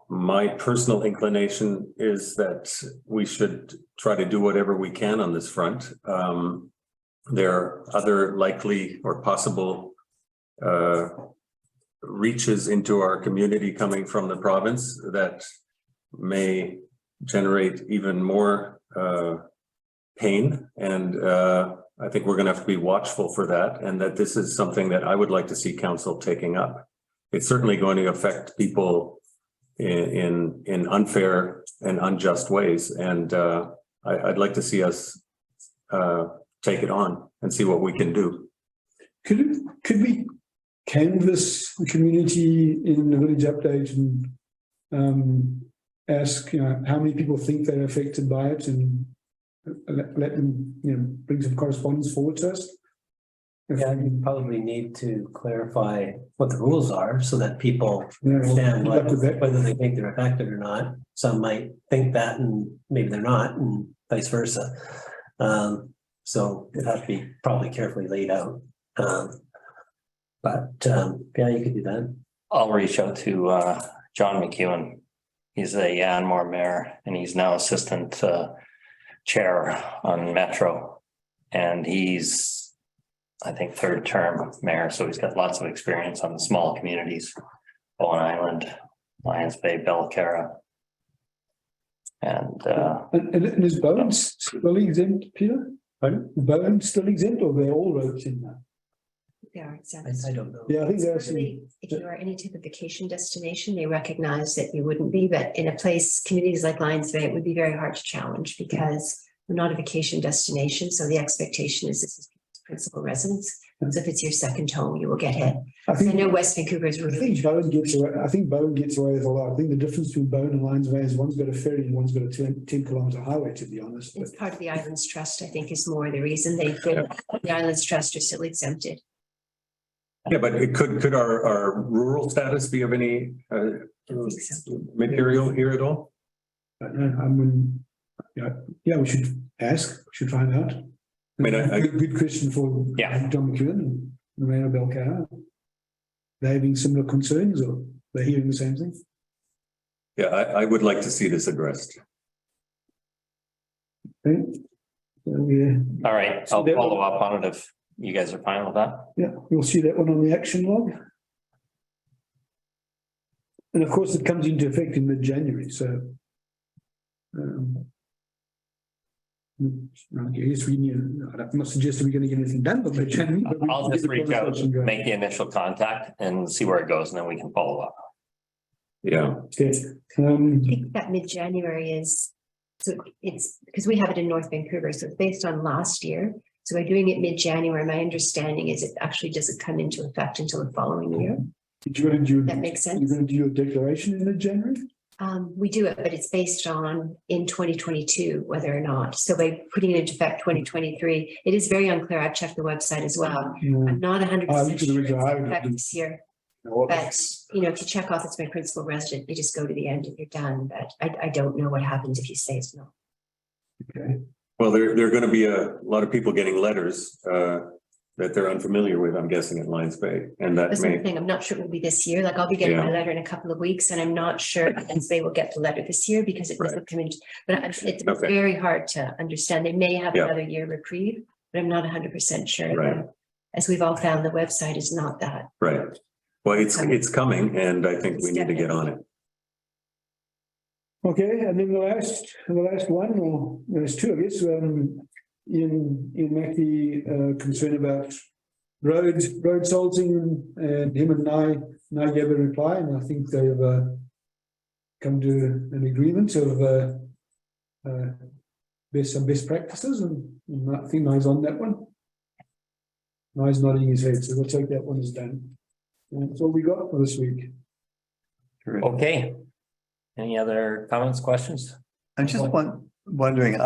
My personal inclination is that we should try to do whatever we can on this front. There are other likely or possible reaches into our community coming from the province that may generate even more pain. And I think we're going to have to be watchful for that, and that this is something that I would like to see council taking up. It's certainly going to affect people in unfair and unjust ways. And I'd like to see us take it on and see what we can do. Could we canvass the community in the village update and ask, how many people think they're affected by it, and let them, bring some correspondence forward to us? Yeah, you probably need to clarify what the rules are so that people understand whether they think they're affected or not. Some might think that and maybe they're not, and vice versa. So it has to be probably carefully laid out. But yeah, you could do that. I'll reach out to John McEwen. He's the Yanmore mayor, and he's now assistant chair on Metro. And he's, I think, third term mayor. So he's got lots of experience on the small communities, Bowen Island, Lions Bay, Belcarra. And is Bowen still exempt, Peter? Pardon? Is Bowen still exempt, or they're all roads in there? They are exempt. I don't know. Yeah, I think they're Especially if you are any type of vacation destination, they recognize that you wouldn't be, but in a place, communities like Lions Bay, it would be very hard to challenge because we're not a vacation destination. So the expectation is this is principal residence. So if it's your second home, you will get hit. I know West Vancouver is really. I think Bowen gets away with a lot. I think the difference between Bowen and Lions Bay is one's got a ferry and one's got a 10-kilometer highway, to be honest. It's part of the Islands Trust, I think, is more the reason the Islands Trust are still exempted. Yeah, but it could our rural status be of any material here at all? Yeah, we should ask, should find out. I mean, good question for John McEwen and the mayor of Belcarra. They having similar concerns, or they're hearing the same thing? Yeah, I would like to see this addressed. Okay. all right, I'll follow up on it if you guys are fine with that. Yeah, we'll see that one on the action log. And of course, it comes into effect in mid-January, so. I guess we knew, I'm not suggesting we're going to get anything done, but mid-January. I'll just reach out, make the initial contact and see where it goes, and then we can follow up. Yeah. Okay. I think that mid-January is, so it's because we have it in North Vancouver, so it's based on last year. So by doing it mid-January, my understanding is it actually doesn't come into effect until the following year. That makes sense. You're going to do your declaration in mid-January? We do it, but it's based on in 2022, whether or not. So by putting it into effect 2023, it is very unclear. I've checked the website as well. I'm not 100% sure it's effect this year. But, if you check off it's my principal resident, you just go to the end and you're done. But I don't know what happens if you say it's no. Okay. Well, there are going to be a lot of people getting letters that they're unfamiliar with, I'm guessing, at Lions Bay. And that That's the thing. I'm not sure it will be this year. Like I'll be getting my letter in a couple of weeks, and I'm not sure Lions Bay will get the letter this year because it doesn't come in. But it's very hard to understand. They may have another year reprieve, but I'm not 100% sure. Right. As we've all found, the website is not that. Right. Well, it's coming, and I think we need to get on it. Okay, and then the last one, or there's two, I guess. Ian Mackey concerned about road salting, and him and I gave a reply, and I think they've come to an agreement of some best practices, and I think Nye's on that one. Nye's nodding his head, so we'll take that one as done. And that's all we got for this week. Okay. Any other comments, questions? I'm just wondering,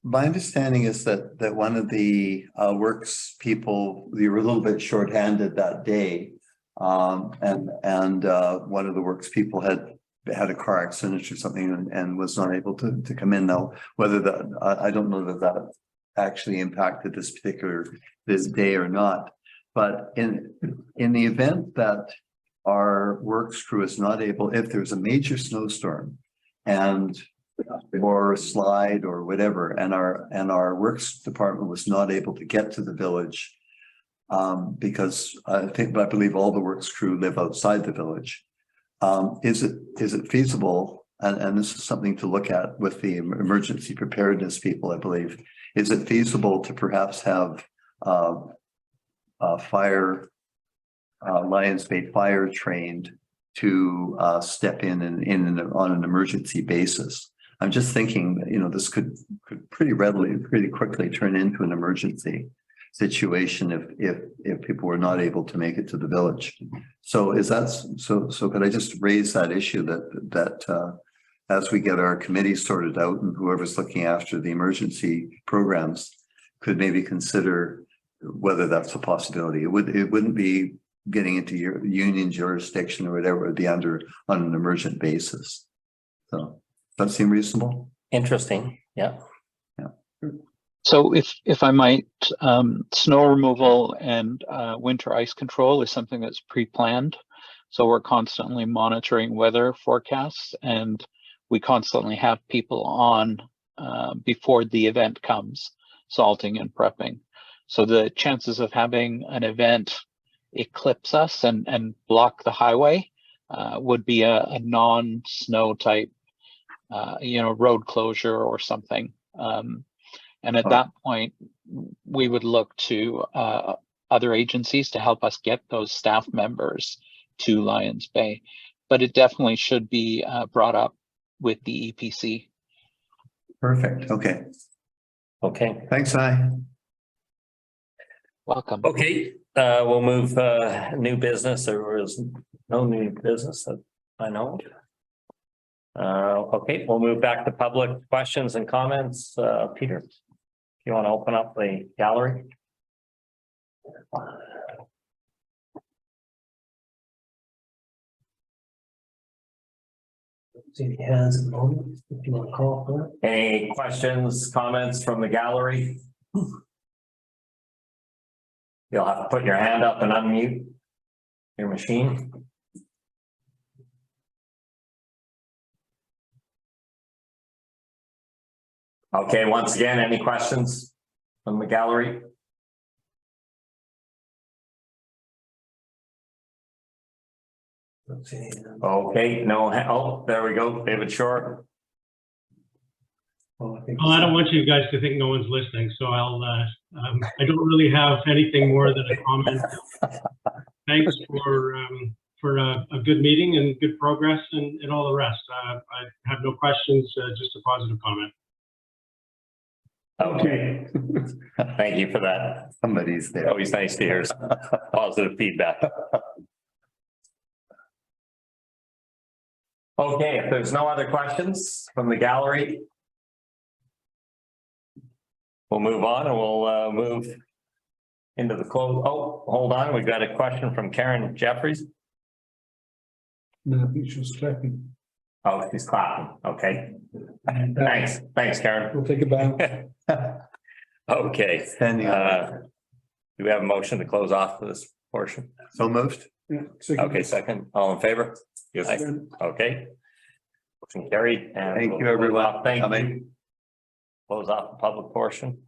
My understanding is that one of the works people, you were a little bit shorthanded that day. And one of the works people had a car accident or something and was not able to come in now. Whether that, I don't know that actually impacted this day or not. But in the event that our works crew is not able, if there's a major snowstorm or a slide or whatever, and our works department was not able to get to the village, because I believe all the works crew live outside the village. Is it feasible? And this is something to look at with the emergency preparedness people, I believe. Is it feasible to perhaps have Lions Bay Fire trained to step in on an emergency basis? I'm just thinking, this could pretty quickly turn into an emergency situation if people were not able to make it to the village. So could I just raise that issue that as we get our committee sorted out and whoever's looking after the emergency programs could maybe consider whether that's a possibility. It wouldn't be getting into your union jurisdiction or whatever, it would be on an emergent basis. So does that seem reasonable? Interesting. Yeah. So if I might, snow removal and winter ice control is something that's pre-planned. So we're constantly monitoring weather forecasts, and we constantly have people on before the event comes, salting and prepping. So the chances of having an event eclipse us and block the highway would be a non-snow type, road closure or something. And at that point, we would look to other agencies to help us get those staff members to Lions Bay. But it definitely should be brought up with the EPC. Perfect. Okay. Okay. Thanks, Ty. Welcome. Okay, we'll move new business. There was no new business that I know. Okay, we'll move back to public questions and comments. Peter, you want to open up the gallery? See any hands at the moment, if you want to call for it. Any questions, comments from the gallery? You'll have to put your hand up and unmute your machine. Okay, once again, any questions from the gallery? Okay, no, oh, there we go, David Short. Well, I don't want you guys to think no one's listening, so I'll, I don't really have anything more than a comment. Thanks for a good meeting and good progress and all the rest. I have no questions, just a positive comment. Okay. Thank you for that. Somebody's there. Always nice to hear some positive feedback. Okay, if there's no other questions from the gallery, we'll move on and we'll move into the close. Oh, hold on. We've got a question from Karen Jeffries. No, I think she was clapping. Oh, she's clapping. Okay. Thanks, Karen. We'll take it back. Okay. Standing Do we have a motion to close off this portion? So moved. Yeah, second. Okay, second. All in favor? Yes. Aye. Okay. Motion carried. And Thank we'll you, close everyone. off. Thank Coming. you. Close off the public portion.